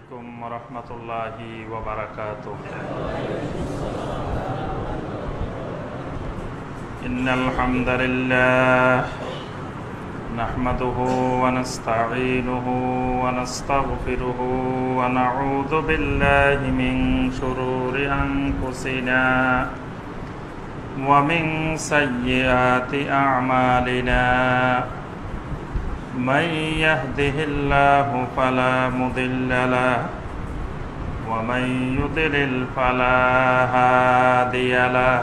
عليكم ورحمة الله وبركاته. إن الحمد لله نحمده ونستعينه ونستغفره ونعوذ بالله من شرور أنفسنا ومن سيئات أعمالنا. من يهده الله فلا مضل له ومن يضلل فلا هادي له.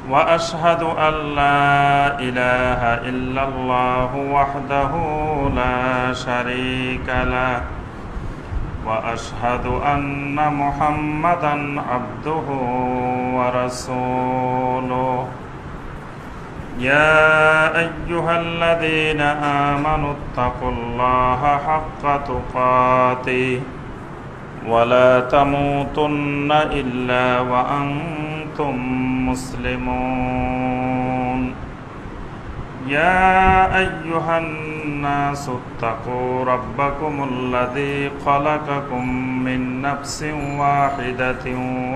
وأشهد أن لا إله إلا الله وحده لا شريك له. وأشهد أن محمدًا عبده ورسوله. يا أيها الذين آمنوا اتقوا الله حق تقاته ولا تموتن إلا وأنتم مسلمون. يا أيها الناس اتقوا ربكم الذي خلقكم من نفس واحدة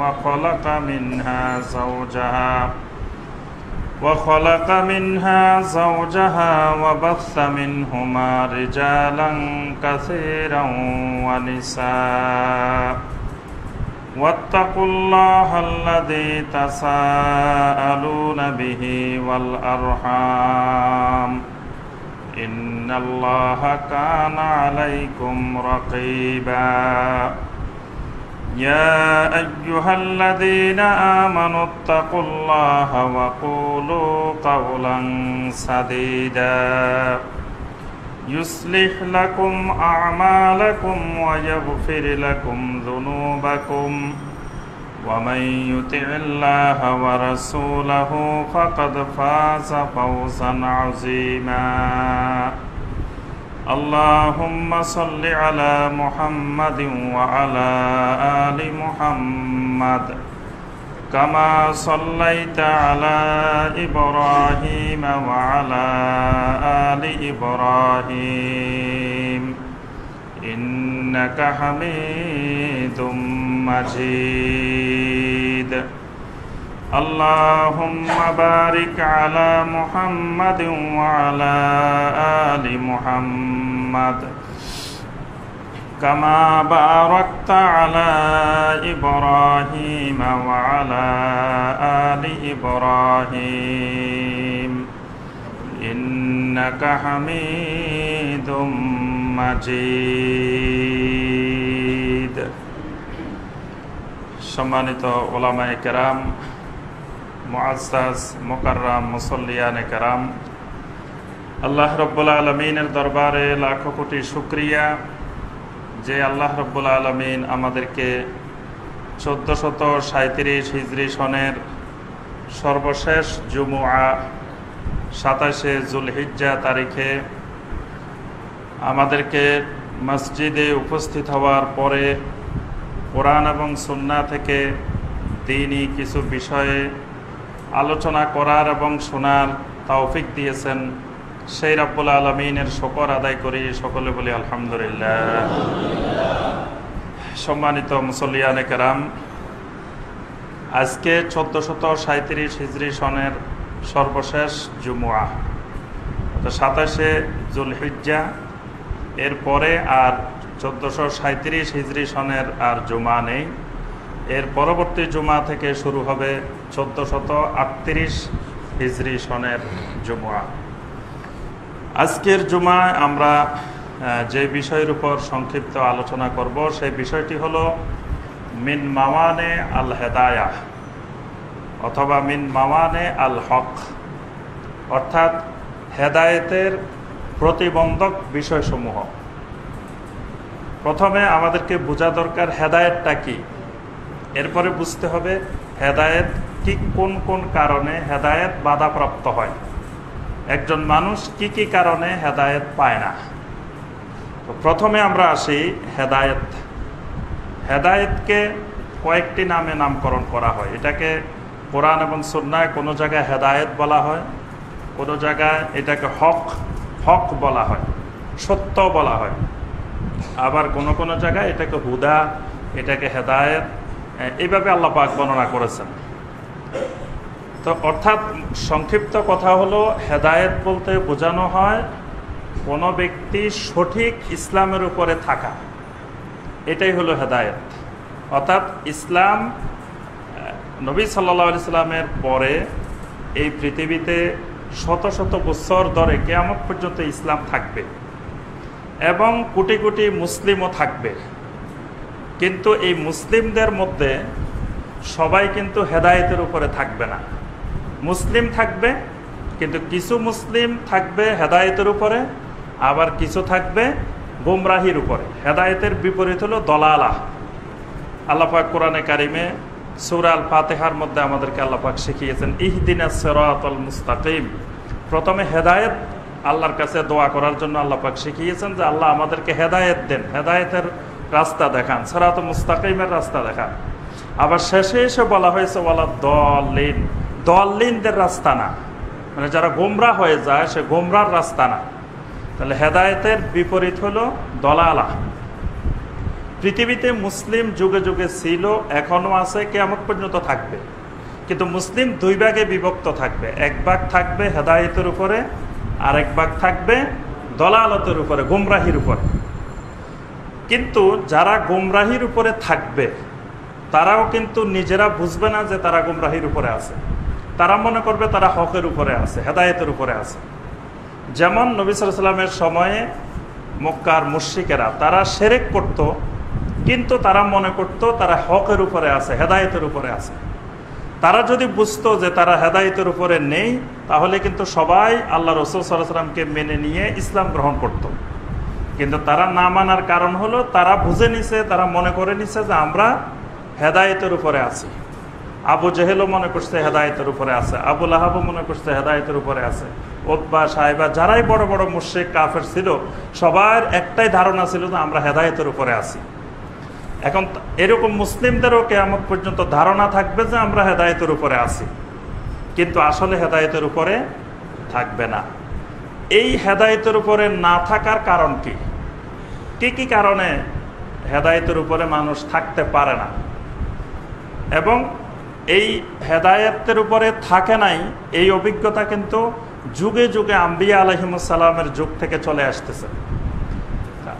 وخلق منها زوجها وبث منهما رجالا كثيرا ونساء. واتقوا الله الذي تساءلون به والأرحام إن الله كان عليكم رقيبا. يا أيها الذين آمنوا اتقوا الله وقولوا قولا سديدا يصلح لكم أعمالكم ويغفر لكم ذنوبكم. ومن يطع الله ورسوله فقد فاز فوزا عظيما. اللهم صل على محمد وعلى آل محمد كما صليت على إبراهيم وعلى آل إبراهيم إنك حميد مجيد. اللهم بارك على محمد وعلى آل محمد كما باركت على إبراهيم وعلى آل إبراهيم إنك حميد مجيد. সম্মানিত উলামায়ে কেরাম, মুআজ্জাজ মুকাররাম মুসল্লিয়ানে কেরাম, আল্লাহ রাব্বুল আলামিনের দরবারে লাখো কোটি শুকরিয়া যে আল্লাহ রাব্বুল আলামিন আমাদেরকে 1437 হিজরি সনের সর্বশেষ জুমুআ 27শে যুলহিজ্জা তারিখে আমাদেরকে মসজিদে উপস্থিত হওয়ার পরে কোরআন এবং সুন্নাহ থেকে দ্বীনি কিছু বিষয়ে আলোচনা করার এবং শোনার তৌফিক দিয়েছেন। সেই রব্বুল আলামিনের শুকর আদায় করি, সকলে বলি আলহামদুলিল্লাহ। সম্মানিত মুসল্লিয়ানে কেরাম, আজকে 1437 হিজরি সনের সর্বশেষ জুমুআ, 27শে যুলহিজ্জা। এরপরে আর 1437 হিজরি সনের আর জুমা নেই। এর পরবর্তী জুমা থেকে শুরু হবে 1438 হিজরি সনের জুমুআ। আজকের জুমায় আমরা যে বিষয়ের উপর সংক্ষিপ্ত আলোচনা করব সেই বিষয়টি হলো মিন মাওয়ানে আল হেদায়াহ অথবা মিন মাওয়ানে আল হক, অর্থাৎ হেদায়েতের প্রতিবন্ধক বিষয়সমূহ। প্রথমে আমাদেরকে বোঝা দরকার হেদায়েতটা কি, এরপরে বুঝতে হবে হেদায়েত কি, কোন কোন কারণে হেদায়েত বাধাপ্রাপ্ত হয়, একজন মানুষ কি কি কারণে হেদায়েত পায় না। তো প্রথমে আমরা আসি হেদায়েত। হেদায়েতকে কয়েকটি নামে নামকরণ করা হয়। এটাকে কোরআন এবং সুন্নাহয় কোনো জায়গায় হেদায়েত বলা হয়, কোনো জায়গায় এটাকে হক বলা হয়, সত্য বলা হয়। আবার কোনো কোনো জায়গায় এটাকে হুদা, এটাকে হেদায়েত, এইভাবে আল্লাহ পাক বর্ণনা করেছেন। তো অর্থাৎ সংক্ষিপ্ত কথা হলো, হেদায়েত বলতে বোঝানো হয় কোনো ব্যক্তি সঠিক ইসলামের উপরে থাকা, এটাই হলো হেদায়েত। অর্থাৎ ইসলাম, নবী সাল্লাল্লাহু আলাইহি সাল্লামের পরে এই পৃথিবীতে শত শত বছর ধরে কিয়ামত পর্যন্ত ইসলাম থাকবে এবং কোটি কোটি মুসলিমও থাকবে। কিন্তু এই মুসলিমদের মধ্যে সবাই কিন্তু হেদায়েতের উপরে থাকবে না। মুসলিম থাকবে, কিন্তু কিছু মুসলিম থাকবে হেদায়েতের উপরে, আবার কিছু থাকবে গুমরাহির উপরে। হেদায়েতের বিপরীত হলো দলালাহ। আল্লাহ পাক কোরআনে কারিমে সূরা আল ফাতিহার মধ্যে আমাদেরকে আল্লাহ পাক শিখিয়েছেন ইহদিনাস সিরাতাল মুস্তাকিম। প্রথমে হেদায়েত আল্লাহর কাছে দোয়া করার জন্য আল্লাহ পাক শিখিয়েছেন যে আল্লাহ আমাদেরকে হেদায়েত দেন, হেদায়েতের রাস্তা দেখান, সিরাতাল মুস্তাকিমের রাস্তা দেখান। আবার শেষে এসে বলা হয়েছে ওয়ালা দলিন, দলিনদের রাস্তা না, মানে যারা গোমরা হয়ে যায় সে গোমরার রাস্তা না। তাহলে হেদায়েতের বিপরীত হলো দলালাহ। পৃথিবীতে মুসলিম যুগে যুগে ছিল, এখনো আছে, কিয়ামত পর্যন্ত থাকবে। কিন্তু মুসলিম দুই ভাগে বিভক্ত থাকবে, এক ভাগ থাকবে হেদায়েতের উপরে, আর এক ভাগ থাকবে দলালতের উপরে, গুমরাহির উপরে। কিন্তু যারা গুমরাহির উপরে থাকবে তারাও কিন্তু নিজেরা বুঝবে না যে তারা গুমরাহির উপরে আছে। তারা মনে করবে তারা হকের উপরে আছে, হেদায়েতের উপরে আছে। যেমন নবী সাল্লাল্লাহু আলাইহি ওয়াসাল্লামের সময়ে মক্কার মুশরিকেরা তারা শিরক করত, কিন্তু তারা মনে করত তারা হকের উপরে আছে, হেদায়েতের উপরে আছে। তারা যদি বুঝতো যে তারা হেদায়েতের উপরে নেই, তাহলে কিন্তু সবাই আল্লাহ রাসূল সাল্লাল্লাহু আলাইহি ওয়াসাল্লামকে মেনে নিয়ে ইসলাম গ্রহণ করত। কিন্তু তারা না মানার কারণ হলো তারা বুঝে নিছে, তারা মনে করে নিছে যে আমরা হেদায়েতের উপরে আছি। আবু জেহেলও মনে করছে হেদায়েতের উপরে আছে, আবু লাহাবও মনে করছে হেদায়েতের উপরে আছে, উতবা সাহেবা যারাই বড় বড় মুশরিক কাফের ছিল সবার একটাই ধারণা ছিল যে আমরা হেদায়েতের উপরে আছি। এখন এরকম মুসলিমদেরও কিয়ামত পর্যন্ত ধারণা থাকবে যে আমরা হেদায়েতের উপরে আছি, কিন্তু আসলে হেদায়েতের উপরে থাকবে না। এই হেদায়েতের উপরে না থাকার কারণ কি? কি কি কারণে হেদায়েতের উপরে মানুষ থাকতে পারে না এবং এই হেদায়েতের উপরে থাকে নাই, এই অভিজ্ঞতা কিন্তু যুগে যুগে আম্বিয়া আলাইহিমুস সালামের যুগ থেকে চলে আসতেছে।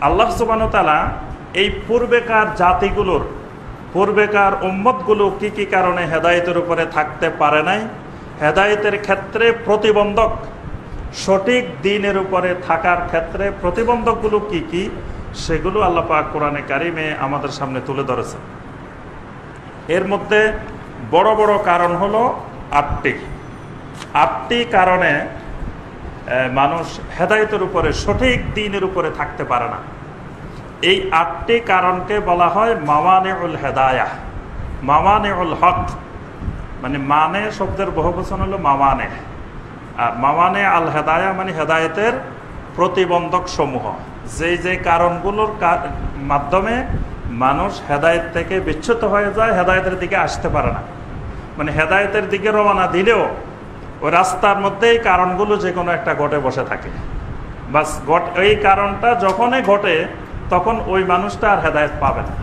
আল্লাহ সুবহানাহু ওয়া তাআলা এই পূর্বেকার জাতিগুলোর, পূর্বেকার উম্মতগুলো কি কি কারণে হেদায়েতের উপরে থাকতে পারে নাই, হেদায়েতের ক্ষেত্রে প্রতিবন্ধক, সঠিক দ্বীনের উপরে থাকার ক্ষেত্রে প্রতিবন্ধকগুলো কি কি, সেগুলো আল্লাহ পাক কোরআনে কারিমে আমাদের সামনে তুলে ধরেছেন। এর মধ্যে বড় বড় কারণ হলো আটটি কারণে মানুষ হেদায়েতের উপরে, সঠিক দ্বীনের উপরে থাকতে পারে না। এই আটটি কারণকে বলা হয় মাওয়ানিউল হেদায়াহ, মাওয়ানিউল হক। মানে মানে শব্দের বহুবচন হলো মাওয়ানে, আর মাওয়ানে আল হেদায়া মানে হেদায়েতের প্রতিবন্ধক সমূহ। যে কারণগুলোর মাধ্যমে মানুষ হেদায়েত থেকে বিচ্যুত হয়ে যায়, হেদায়েতের দিকে আসতে পারে না। মানে হেদায়েতের দিকে রওনা দিলেও ওই রাস্তার মধ্যে এই কারণগুলো যে কোনো একটা ঘটে বসে থাকে। বাস এই কারণটা যখনই ঘটে তখন ওই মানুষটা আর হেদায়েত পাবে না।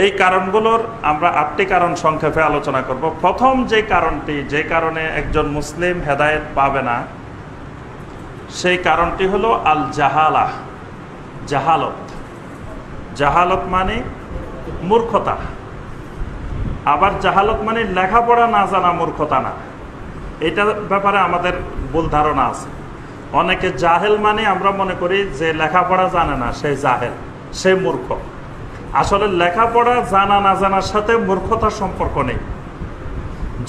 এই কারণগুলোর আমরা আটটি কারণ সংক্ষেপে আলোচনা করব। প্রথম যে কারণটি, যে কারণে একজন মুসলিম হেদায়েত পাবে না, সেই কারণটি হলো আল জাহালা, জাহালত। জাহালত মানে মূর্খতা। আবার জাহালত মানে লেখাপড়া না জানা মূর্খতা না, এটা ব্যাপারে আমাদের ভুল ধারণা আছে। অনেকে জাহেল মানে আমরা মনে করি যে লেখাপড়া জানে না সে জাহেল, সে মূর্খ। আসলে লেখাপড়া জানা না জানার সাথে মূর্খতার সম্পর্ক নেই।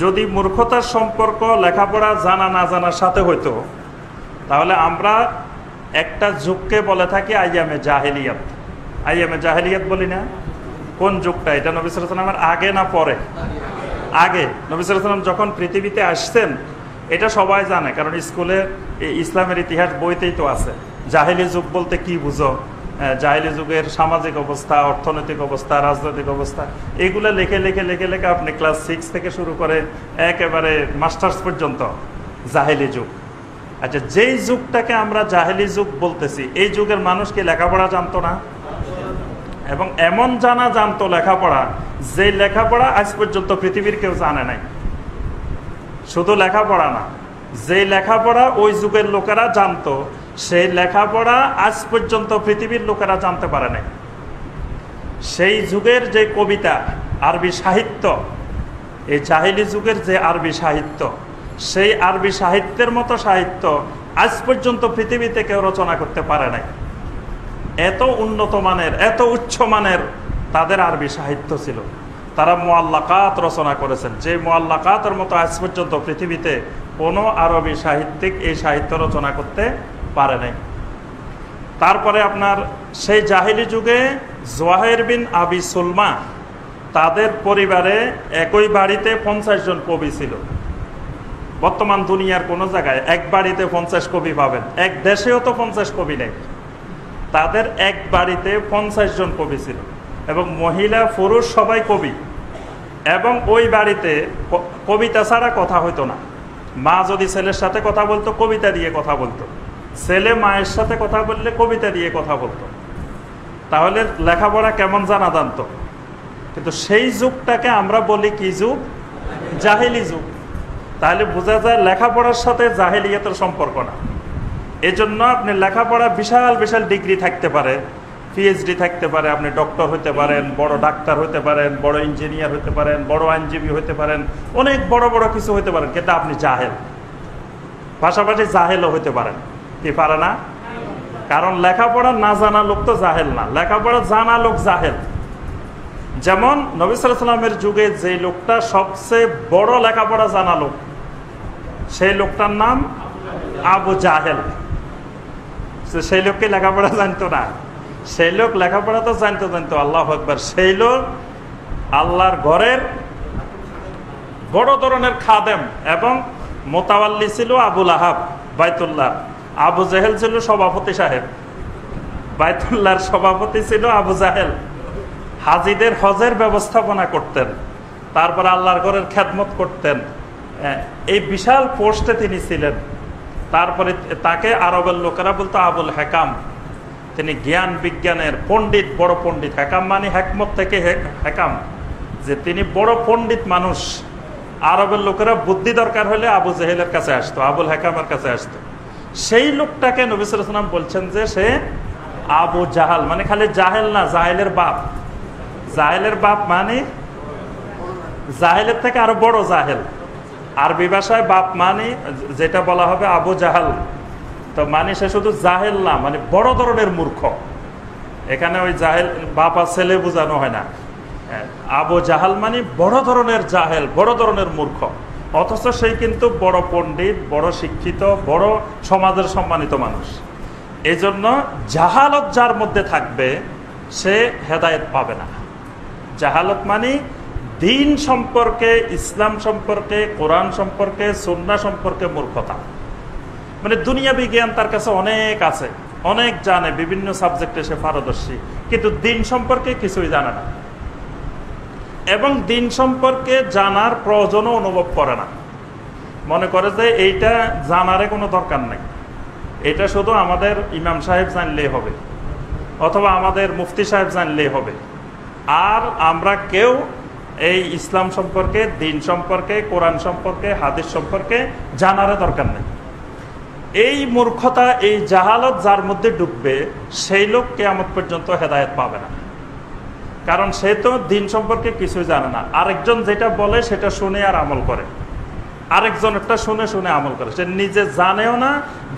যদি মূর্খতার সম্পর্ক লেখাপড়া জানা না জানার সাথে হইতো, তাহলে আমরা একটা যুগকে বলে থাকি আইয়ামে জাহেলিয়াত। আইয়ামে জাহেলিয়াত বলি না? কোন যুগটা? এটা নবী সাল্লাল্লাহু আলাইহি ওয়াসাল্লামের আগে না পরে? আগে। নবী সাল্লাল্লাহু আলাইহি ওয়াসাল্লাম যখন পৃথিবীতে আসছেন এটা সবাই জানে, কারণ স্কুলে ইসলামের ইতিহাস বইতেই তো আছে। জাহেলি যুগ বলতে কি বুঝো, জাহেলি যুগের সামাজিক অবস্থা, অর্থনৈতিক অবস্থা, রাজনৈতিক অবস্থা, এগুলো লিখে লিখে লিখে লিখে আপনি ক্লাস 6 থেকে শুরু করে একেবারে মাস্টার্স পর্যন্ত জাহেলি যুগ। আচ্ছা, যেই যুগটাকে আমরা জাহেলি যুগ বলতেছি, এই যুগের মানুষ কি লেখাপড়া জানতো না? এবং এমন জানা জানতো লেখাপড়া, যে লেখাপড়া আজ পর্যন্ত পৃথিবীর কেউ জানে নাই। শুধু লেখাপড়া না, যে লেখাপড়া ওই যুগের লোকেরা জানতো, সেই লেখাপড়া আজ পর্যন্ত পৃথিবীর লোকেরা জানতে পারে নাই। সেই যুগের যে কবিতা, আরবি সাহিত্য, এই জাহিলি যুগের যে আরবি সাহিত্য, সেই আরবি সাহিত্যের মতো সাহিত্য আজ পর্যন্ত পৃথিবীতে কেউ রচনা করতে পারে নাই। এত উন্নত মানের, এত উচ্চ মানের তাদের আরবি সাহিত্য ছিল। তারা মুআল্লাকাত রচনা করেছেন, যে মুআল্লাকাতের মতো আজ পর্যন্ত পৃথিবীতে কোনো আরবি সাহিত্যিক এই সাহিত্য রচনা করতে পারে নাই। তারপরে আপনার সেই জাহিলি যুগে জোয়াহের বিন আবি সুলমা, তাদের পরিবারে একই বাড়িতে 50 জন কবি ছিল। বর্তমান দুনিয়ার কোনো জায়গায় এক বাড়িতে 50 কবি পাবেন, এক দেশেও তো 50 কবি নেই। তাদের এক বাড়িতে 50 জন কবি ছিল, এবং মহিলা পুরুষ সবাই কবি। এবং ওই বাড়িতে কবিতা ছাড়া কথা হইতো না। মা যদি ছেলের সাথে কথা বলতো, কবিতা দিয়ে কথা বলতো। ছেলে মায়ের সাথে কথা বললে কবিতা দিয়ে কথা বলতো। তাহলে লেখাপড়া কেমন জানা জানতো। কিন্তু সেই যুগটাকে আমরা বলি কি যুগ? জাহেলি যুগ। তাহলে বোঝা যায় লেখাপড়ার সাথে জাহেলিয়াতের সম্পর্ক না। এজন্য আপনি লেখাপড়া বিশাল বিশাল ডিগ্রি থাকতে পারে, পিএইচডি থাকতে পারে, আপনি ডক্টর হতে পারেন, বড় ডাক্তার হতে পারেন, বড় ইঞ্জিনিয়ার হতে পারেন, বড় আইনজীবী হতে পারেন, অনেক বড় বড় কিছু হতে পারেন, কিন্তু আপনি জাহেল। পাশাপাশি জাহেলও হতে পারেন, কি পারে না? কারণ লেখাপড়া না জানা লোক তো জাহেল না, লেখাপড়া জানা লোক জাহেল। যেমন নবী সাল্লাল্লাহু আলাইহি ওয়াসাল্লামের যুগে যে লোকটা সবচেয়ে বড় লেখাপড়া জানা লোক, সেই লোকটার নাম আবু জাহেল। সেই লোককে লেখাপড়া জানতো না? সেই লোক লেখাপড়া তো জানতো। আল্লাহু আকবার। সেই লোক আল্লাহর ঘরের বড় ধরনের খাদেম, এবং মোতাওয়াল্লি ছিল আবুল আহাব বাইতুল্লাহ। আবু জাহেল ছিল সভাপতি সাহেব, বাইতুল্লাহর সভাপতি ছিল আবু জাহেল। হাজিদের হজের ব্যবস্থাপনা করতেন, তারপর আল্লাহর ঘরের খেদমত করতেন। এই বিশাল পোস্টে তিনি ছিলেন। তারপরে তাকে আরবের লোকেরা বলতো আবুল হেকাম। তিনি জ্ঞান বিজ্ঞানের পণ্ডিত, বড় পণ্ডিত। হেকাম মানে হেকমত থেকে হেকাম, যে তিনি বড় পণ্ডিত মানুষ। আরবের লোকেরা বুদ্ধি দরকার হলে আবু জাহেলের কাছে আসতো, আবুল হেকামের কাছে আসতো। সেই লোকটাকে নবী সাল্লাল্লাহু আলাইহি ওয়াসাল্লাম বলছেন যে সে আবু জাহাল, মানে খালি জাহেল না, জাহেলের বাপ। জাহেলের বাপ মানে জাহেলের থেকে আরো বড় জাহেল। আরবি ভাষায় বাপ মানে যেটা বলা হবে আবু জাহাল, তো মানে সে শুধু জাহেল না, মানে বড় ধরনের মূর্খ। এখানে ওই জাহেল বাপ আর ছেলে বোঝানো হয় না। আবু জাহাল মানে বড় ধরনের জাহেল, বড় ধরনের মূর্খ। অথচ সেই কিন্তু বড় পণ্ডিত, বড় শিক্ষিত, বড় সমাজের সম্মানিত মানুষ। এই জন্য জাহালত যার মধ্যে থাকবে সে হেদায়েত পাবে না। জাহালত মানে দিন সম্পর্কে, ইসলাম সম্পর্কে, কোরআন সম্পর্কে, সুন্নাহ সম্পর্কে মূর্খতা। মানে দুনিয়াবি জ্ঞান তার কাছে অনেক আছে, অনেক জানে, বিভিন্ন সাবজেক্টে সে পারদর্শী, কিন্তু দিন সম্পর্কে কিছুই জানে না, এবং দিন সম্পর্কে জানার প্রয়োজনও অনুভব করে না। মনে করে যে এইটা জানারে কোনো দরকার নেই, এটা শুধু আমাদের ইমাম সাহেব জানলেই হবে, অথবা আমাদের মুফতি সাহেব জানলেই হবে, আর আমরা কেউ এই ইসলাম সম্পর্কে, দিন সম্পর্কে, কোরআন সম্পর্কে, হাদিস সম্পর্কে জানারে দরকার নেই। এই মূর্খতা, এই জাহালত যার মধ্যে ডুববে, সেই লোক কিয়ামত পর্যন্ত হেদায়েত পাবে না। কারণ সে তো দিন সম্পর্কে কিছুই জানে না। আরেকজন যেটা বলে সেটা শুনে আর আমল করে, আরেকজন একটা শুনে শুনে আমল করে। সে নিজে জানেও না,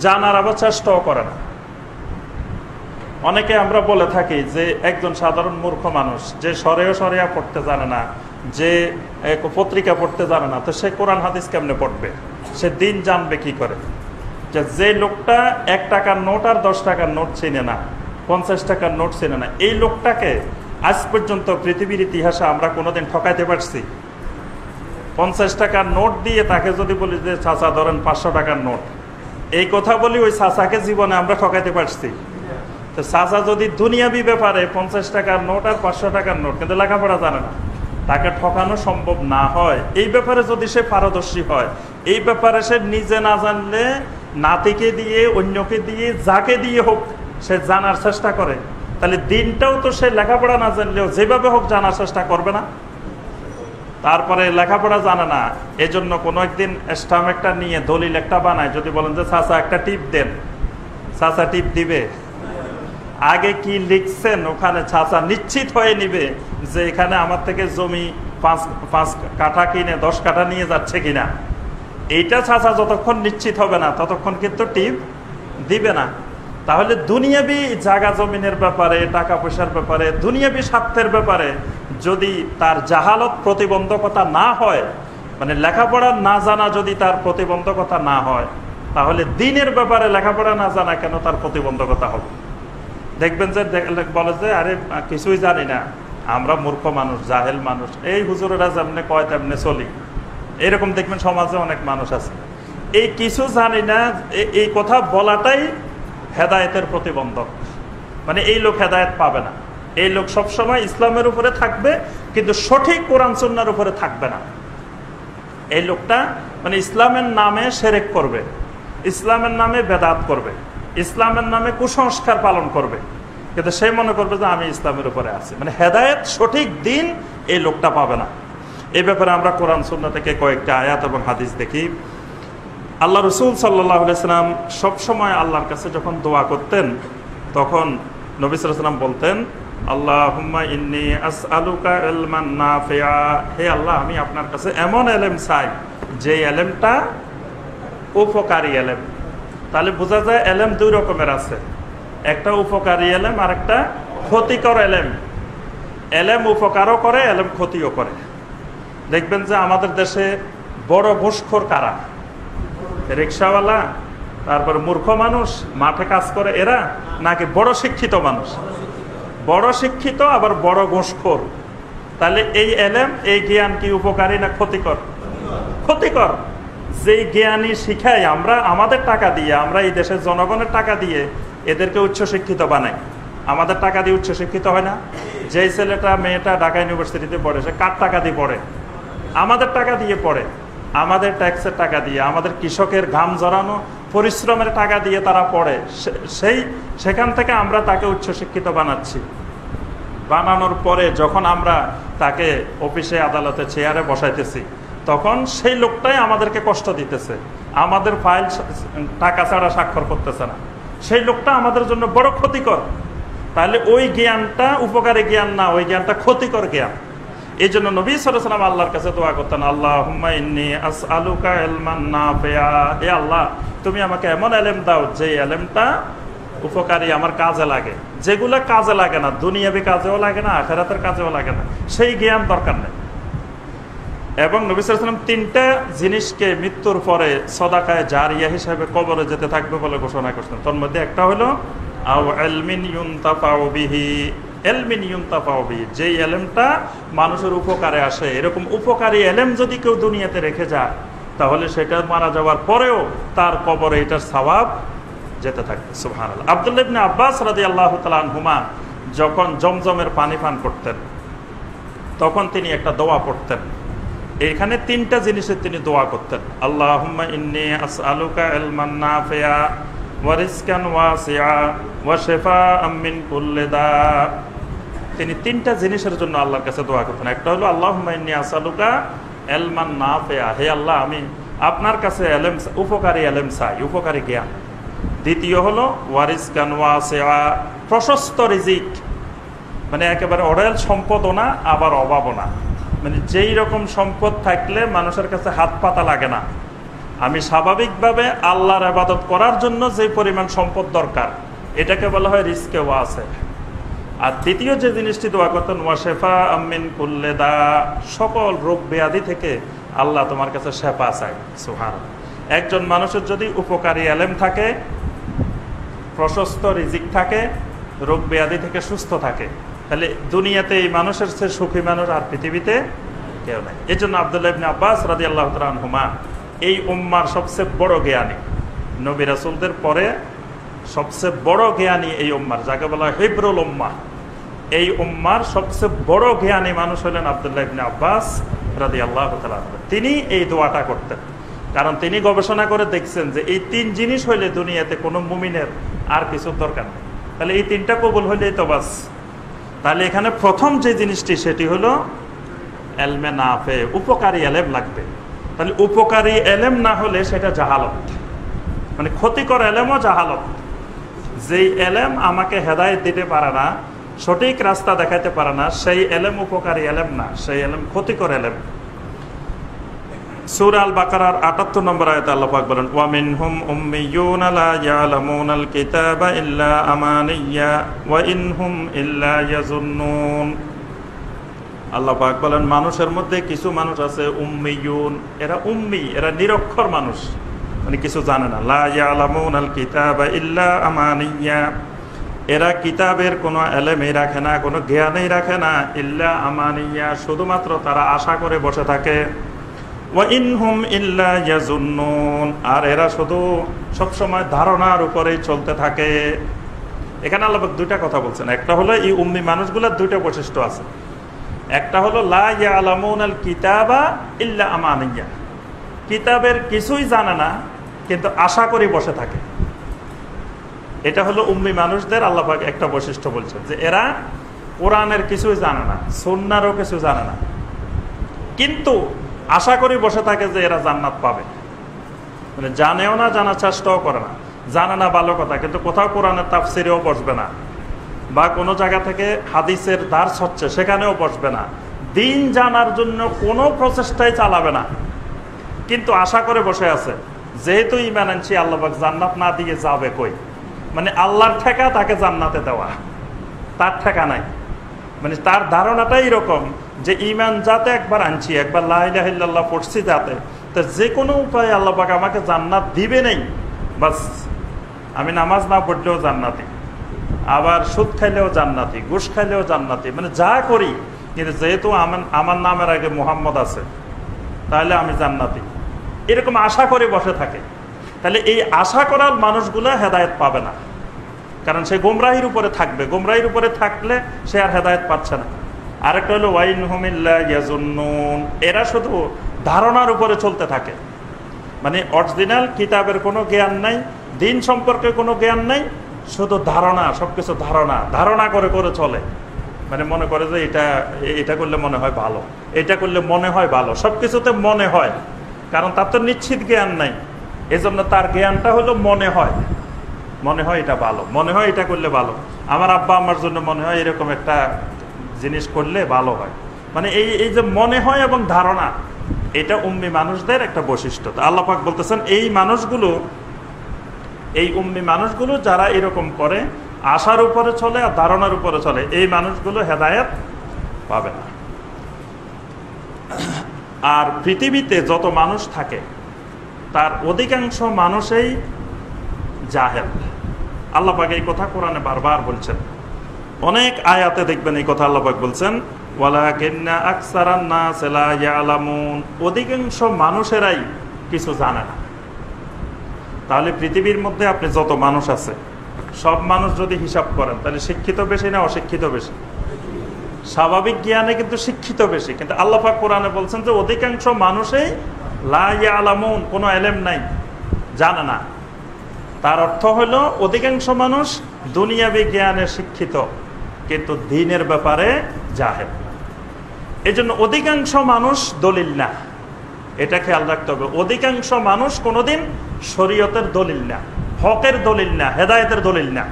জানার আবার চেষ্টাও করে না। অনেকে আমরা বলে থাকি যে একজন সাধারণ মূর্খ মানুষ, যে শরিয়া পড়তে জানে না, যে পত্রিকা পড়তে জানে না, তো সে কোরআন হাদিস কেমনে পড়বে? সে দিন জানবে কি করে? যে লোকটা 1 টাকার নোট আর 10 টাকার নোট চিনে না, 50 টাকার নোট চিনে না, এই লোকটাকে আজ পর্যন্ত পৃথিবীর ইতিহাসে আমরা কোনোদিন ঠকাইতে পারছি? 50 টাকার নোট দিয়ে তাকে যদি বলি যে চাচা ধরেন 500 টাকার নোট, এই কথা বলি, ওই চাচাকে জীবনে আমরা ঠকাইতে পারছি? তো চাচা যদি দুনিয়াবি ব্যাপারে 50 টাকার নোট আর 500 টাকার নোট, কিন্তু লেখাপড়া জানে না, তাকে ঠকানো সম্ভব না হয়, এই ব্যাপারে যদি সে পারদর্শী হয়, এই ব্যাপারে সে নিজে না জানলে নাতিকে দিয়ে, অন্যকে দিয়ে, যাকে দিয়ে হোক সে জানার চেষ্টা করে, তাহলে দিনটাও তো সে লেখাপড়া না জানলেও যেভাবে হোক জানার চেষ্টা করবে না? তারপরে লেখাপড়া জানে না, এজন্য কোনো একদিন স্টাম্প একটা নিয়ে দলিল একটা বানায়, যদি বলেন যে চাচা একটা টিপ দেন, চাচা টিপ দিবে? আগে কি লিখছেন ওখানে চাচা নিশ্চিত হয়ে নিবে যে এখানে আমার থেকে জমি 5 কাঠা কিনে 10 কাঠা নিয়ে যাচ্ছে কিনা। এইটা চাচা যতক্ষণ নিশ্চিত হবে না ততক্ষণ কিন্তু টিপ দিবে না। তাহলে দুনিয়াবি জায়গা জমিনের ব্যাপারে, টাকা পয়সার ব্যাপারে, দুনিয়াবি স্বার্থের ব্যাপারে যদি তার জাহালত প্রতিবন্ধকতা না হয়, মানে লেখাপড়া না জানা যদি তার প্রতিবন্ধকতা না হয়, তাহলে দিনের ব্যাপারে লেখাপড়া না জানা কেন তার প্রতিবন্ধকতা হবে? দেখবেন যে বলে যে আরে কিছুই জানি না, আমরা মূর্খ মানুষ, জাহেল মানুষ, এই হুজুরেরা যেমনে কয় তেমনে চলি, এরকম দেখবেন সমাজে অনেক মানুষ আছে। এই কিছু জানি না এই কথা বলাটাই হেদায়েতের প্রতিবন্ধক। মানে এই লোক হেদায়েত পাবে না, এই লোক সবসময় ইসলামের উপরে থাকবে কিন্তু সঠিক কোরআন সুন্নাহর উপরে থাকবে না। এই লোকটা মানে ইসলামের নামে শিরক করবে, ইসলামের নামে বেদাত করবে, ইসলামের নামে কুসংস্কার পালন করবে, কিন্তু সে মনে করবে যে আমি ইসলামের উপরে আছি। মানে হেদায়েত, সঠিক দিন এই লোকটা পাবে না। এই ব্যাপারে আমরা কোরআন সুন্নাহ থেকে কয়েকটা আয়াত এবং হাদিস দেখি। আল্লাহ রসুল সাল্লাল্লাহু আলাইহি সাল্লাম সবসময় আল্লাহর কাছে যখন দোয়া করতেন তখন নবী সাল্লাল্লাহু আলাইহি সাল্লাম বলতেন, আল্লাহুম্মা ইন্নী আসআলুকা ইলমান নাফিআ, হে আল্লাহ আমি আপনার কাছে এমন ইলম চাই যে ইলমটা উপকারী ইলম। তাহলে বোঝা যায় ইলম দুই রকমের আছে, একটা উপকারী ইলম আর একটা ক্ষতিকর ইলম। ইলম উপকারও করে, ইলম ক্ষতিও করে। দেখবেন যে আমাদের দেশে বড় ঘুষখোর কারা? রিক্সাওয়ালা, তারপর মূর্খ মানুষ, মাঠে কাজ করে এরা, নাকি বড় শিক্ষিত মানুষ? বড় শিক্ষিত আবার বড় ঘুষখোর। তাহলে এই ইলম, এই জ্ঞান কি উপকারী না ক্ষতিকর? ক্ষতিকর। যেই জ্ঞানী শিখাই আমরা আমাদের টাকা দিয়ে, আমরা এই দেশের জনগণের টাকা দিয়ে এদেরকে উচ্চ শিক্ষিত বানাই। আমাদের টাকা দিয়ে উচ্চ শিক্ষিত হয় না? যেই ছেলেটা মেয়েটা ঢাকা ইউনিভার্সিটিতে পড়ে সে কার টাকা দিয়ে পড়ে? আমাদের টাকা দিয়ে পড়ে, আমাদের ট্যাক্সের টাকা দিয়ে, আমাদের কৃষকের ঘাম জড়ানো পরিশ্রমের টাকা দিয়ে তারা পড়ে। সেখান থেকে আমরা তাকে উচ্চশিক্ষিত বানাচ্ছি। বানানোর পরে যখন আমরা তাকে অফিসে আদালতে চেয়ারে বসাইতেছি তখন সেই লোকটাই আমাদেরকে কষ্ট দিতেছে, আমাদের ফাইল টাকা ছাড়া স্বাক্ষর করতেছে না, সেই লোকটা আমাদের জন্য বড় ক্ষতিকর। তাহলে ওই জ্ঞানটা উপকারী জ্ঞান না, ওই জ্ঞানটা ক্ষতিকর জ্ঞান। এই জন্য নবী সাল্লাল্লাহু আলাইহি ওয়াসাল্লাম আল্লাহর কাছে দোয়া করতেন, আল্লাহুম্মা ইন্নী আসআলুকা ইলমান নাফিআ, হে আল্লাহ তুমি আমাকে এমন ইলম দাও যে ইলমটা উপকারী, আমার কাজে লাগে। যেগুলো কাজে লাগে না, দুনিয়াবি কাজেও লাগে না, আখিরাতের কাজেও লাগে না, সেই জ্ঞান দরকার নেই। এবং নবী সাল্লাল্লাহু আলাইহি ওয়াসাল্লাম 3টা জিনিসকে মৃত্যুর পরে সদাকায়ে জারিয়া হিসেবে কবরে যেতে থাকবে বলে ঘোষণা করতেন। তার মধ্যে একটা হলো আও ইলমিন ইউনতাফাউ বিহি, ইলমিন ইউনতাফাউ বিহি, যে ইলমটা মানুষের উপকারে আসে। এরকম উপকারী ইলম যদি কেউ দুনিয়াতে রেখে যায় তাহলে সেটা মারা যাওয়ার পরেও তার কবরে এটার সওয়াব যেতে থাকবে। সুবহানাল্লাহ। আব্দুল্লাহ ইবনে আব্বাস রাদিয়াল্লাহু তাআলা আনহুমা যখন জমজমের পানি পান করতেন তখন তিনি একটা দোয়া পড়তেন। এখানে 3টা জিনিসের তিনি দোয়া করতেন, আল্লাহুম্মা ইন্নী আসআলুকা ইলমান নাফিআ ওয়া রিজকান ওয়াসিআ ওয়া শিফাআম মিন কুল্লি দা। তিনি 3টা জিনিসের জন্য আল্লাহর কাছে দোয়া করতেন। একটা হলো আল্লাহুম্মা ইন্নী আসআলুকা ইলমান নাফিআ, হে আল্লাহ আমি আপনার কাছে ইলম, উপকারী ইলম চাই, উপকারী জ্ঞান। দ্বিতীয় হলো ওয়া রিজকান ওয়াসিআ, প্রশস্ত রিজিক, মানে একেবারে অঢেল সম্পদও না আবার অভাবও না, মানে যেই রকম সম্পদ থাকলে মানুষের কাছে হাত পাতা লাগে না। আমি স্বাভাবিকভাবে আল্লাহর ইবাদত করার জন্য যে পরিমাণ সম্পদ দরকার এটাকে বলা হয় রিজকে ওয়াসে। আর তৃতীয় যে জিনিসটি দোয়া করতেন ওয়া শিফাআম মিন কুল্লি দা, সকল রোগ ব্যাধি থেকে আল্লাহ তোমার কাছে শেফা চাই। সুবহানাল্লাহ। একজন মানুষের যদি উপকারী ইলম থাকে, প্রশস্ত রিজিক থাকে, রোগ ব্যাধি থেকে সুস্থ থাকে, তাহলে দুনিয়াতে এই মানুষের চেয়ে সুখী মানুষ আর পৃথিবীতে কেউ নাই। এই জন্য আব্দুল্লাহ ইবনে আব্বাস রাদিয়াল্লাহু তাআলা আনহুমা এই উম্মার সবচেয়ে বড় জ্ঞানী, নবী রাসূলদের পরে সবচেয়ে বড় জ্ঞানী এই উম্মার, যাকে বলা হয় হিব্রুল উম্মাহ, এই উম্মার সবচেয়ে বড় জ্ঞানী মানুষ হলেন আব্দুল্লাহ ইবনে আব্বাস রাদিয়াল্লাহু তাআলা আনহু। তিনি এই দোয়াটা করতেন। কারণ তিনি গবেষণা করে দেখছেন যে এই 3 জিনিস হইলে দুনিয়াতে কোনো মুমিনের আর কিছু দরকার নেই। তাহলে এই 3টা কবুল হইলেই তো বাস। তাহলে এখানে প্রথম যে জিনিসটি সেটি হলো এলমে নাফে, উপকারী এলেম লাগবে। তাহলে উপকারী এলেম না হলে সেটা জাহালত, মানে ক্ষতিকর এলেমও জাহালত। যেই এলেম আমাকে হেদায়েত দিতে পারে না, সঠিক রাস্তা দেখাতে পারে না, সেই এলেম উপকারী এলেম না, সেই এলেম ক্ষতিকর এলেম। সূরা আল বাকারার ৭৮ নম্বর আয়াতে আল্লাহ পাক বলেন, ওয়া মিনহুম উম্মিয়ুনা লা ইয়ালামুনাল কিতাবা ইল্লা আমানিয়া ওয়া ইনহুম ইল্লা ইয়াজুন্নুন। আল্লাহ পাক বলেন, মানুষের মধ্যে কিছু মানুষ আছে উম্মিয়ুন, এরা উম্মি, এরা নিরক্ষর মানুষ, মানে কিছু জানে না। লা ইয়ালামুনাল কিতাবা ইল্লা আমানিয়া, এরা কিতাবের কোনো এলেমই রাখে না, কোনো জ্ঞানই রাখে না। ইল্লা আমানিয়া, শুধুমাত্র তারা আশা করে বসে থাকে। ওয়া ইনহুম ইল্লা ইয়াজুন্নুন, আর এরা শুধু সবসময় ধারণার উপরেই চলতে থাকে। এখানে আল্লাহ পাক দুইটা কথা বলছেন। একটা হলো এই উম্মি মানুষগুলোর দুইটা বৈশিষ্ট্য আছে। একটা হলো লা ইয়ালামুনাল কিতাবা ইল্লা আমানিয়া, কিতাবের কিছুই জানে না কিন্তু আশা করে বসে থাকে। এটা হলো উম্মি মানুষদের আল্লাহ পাক একটা বৈশিষ্ট্য বলছেন, যে এরা কোরআনের কিছুই জানে না, সুন্নাহরও কিছু জানে না, কিন্তু আশা করে বসে থাকে যে এরা জান্নাত পাবে। মানে জানেও না, জানার চেষ্টাও করে না। জানে না ভালো কথা, কিন্তু কোথাও কোরআনের তাফসিরেও বসবে না, বা কোনো জায়গা থেকে হাদিসের দার্স হচ্ছে সেখানেও বসবে না। দিন জানার জন্য কোনো প্রচেষ্টাই চালাবে না, কিন্তু আশা করে বসে আছে যেহেতু ঈমান আনছি আল্লাহ পাক জান্নাত না দিয়ে যাবে কই। মানে আল্লাহর ঠেকা তাকে জান্নাতে দেওয়া, তার ঠেকা নাই। মানে তার ধারণাটাই এরকম যে ঈমান যাতে একবার আনছি, একবার লা ইলাহা ইল্লাল্লাহ পড়ছি যাতে, তো যে কোনো উপায়ে আল্লাহ পাক আমাকে জান্নাত দিবে নেই, বাস আমি নামাজ না পড়লেও জান্নাতি, আবার সুদ খাইলেও জান্নাতি, ঘুষ খাইলেও জান্নাতি, মানে যা করি, কিন্তু যেহেতু আমার নামের আগে মুহাম্মদ আছে তাহলে আমি জান্নাতি, এরকম আশা করে বসে থাকে। তাহলে এই আশা করার মানুষগুলো হেদায়েত পাবে না, কারণ সে গোমরাহির উপরে থাকবে। গোমরাহির উপরে থাকলে সে আর হেদায়েত পাচ্ছে না। আরেকটা হলো ওয়াইনহুম ইল্লা ইয়াজুন্নুন, এরা শুধু ধারণার উপরে চলতে থাকে। মানে অরিজিনাল কিতাবের কোনো জ্ঞান নাই, দিন সম্পর্কে কোনো জ্ঞান নাই, শুধু ধারণা, সবকিছু ধারণা ধারণা করে করে চলে। মানে মনে করে যে এটা করলে মনে হয় ভালো, এটা করলে মনে হয় ভালো, সবকিছুতে মনে হয়, কারণ তার তো নিশ্চিত জ্ঞান নাই। এজন্য তার জ্ঞানটা হলো মনে হয়, মনে হয় এটা ভালো, মনে হয় এটা করলে ভালো, আমার আব্বা আমার জন্য মনে হয় এরকম একটা জিনিস করলে ভালো হয়। মানে এই যে মনে হয় এবং ধারণা, এটা উম্মি মানুষদের একটা বৈশিষ্ট্য। আল্লাহ পাক বলতেছেন এই উম্মি মানুষগুলো যারা এরকম করে, আশার উপরে চলে আর ধারণার উপরে চলে, এই মানুষগুলো হেদায়েত পাবে না। আর পৃথিবীতে যত মানুষ থাকে তার অধিকাংশ মানুষই জাহেল। আল্লাহ পাক এই কথা কোরআনে বারবার বলছেন, অনেক আয়াতে দেখবেন এই কথা আল্লাহ পাক বলছেন, ওয়ালাকিন্না আকসারান নাস লা ইয়ালামুন, অধিকাংশ মানুষেরাই কিছু জানে না। তাহলে পৃথিবীর মধ্যে আপনি যত মানুষ আছে সব মানুষ যদি হিসাব করেন তাহলে শিক্ষিত বেশি না অশিক্ষিত বেশি? স্বাভাবিক জ্ঞানে কিন্তু শিক্ষিত বেশি, কিন্তু আল্লাহ পাক কোরআনে বলছেন যে অধিকাংশ মানুষই লা ইয়ালামুন, কোনো এলেম নাই, জানে না। তার অর্থ হলো অধিকাংশ মানুষ দুনিয়াবি জ্ঞানে শিক্ষিত কিন্তু দ্বীনের ব্যাপারে জাহেল। এই জন্য অধিকাংশ মানুষ দলিল না, এটা খেয়াল রাখতে হবে। অধিকাংশ মানুষ কোনোদিন শরীয়তের দলিল না, হকের দলিল না, হেদায়েতের দলিল না।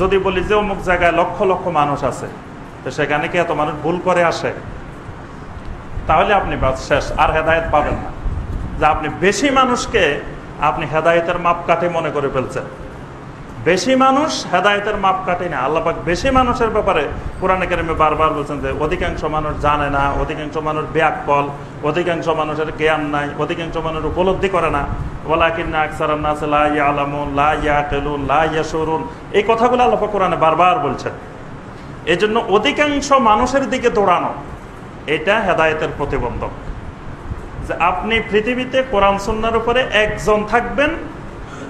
যদি বলি যে অমুক জায়গায় লক্ষ লক্ষ মানুষ আছে, তো সেখানে কি এত মানুষ ভুল করে আসে? তাহলে আপনি বাস শেষ, আর হেদায়েত পাবেন না। যে আপনি বেশি মানুষকে আপনি হেদায়েতের মাপকাঠি মনে করে ফেলছেন। বেশি মানুষ হেদায়েতের মাপকাঠি না। আল্লাহ পাক বেশি মানুষের ব্যাপারে কোরআনে কারিমে বারবার বলছেন যে অধিকাংশ মানুষ জানে না, অধিকাংশ মানুষ বেয়াক্কল, অধিকাংশ মানুষের জ্ঞান নাই, অধিকাংশ মানুষ উপলব্ধি করে না। ওয়ালাকিন্না আকসারান নাস লা ইয়ালামুন লা ইয়াকিলুন লা ইয়াশুরুন, এই কথাগুলো আল্লাহ পাক কোরআনে বারবার বলছেন। এজন্য অধিকাংশ মানুষের দিকে দৌড়ানো এটা হেদায়েতের প্রতিবন্ধক। যে আপনি পৃথিবীতে কোরআন সুন্নাহর উপরে একজন থাকবেন,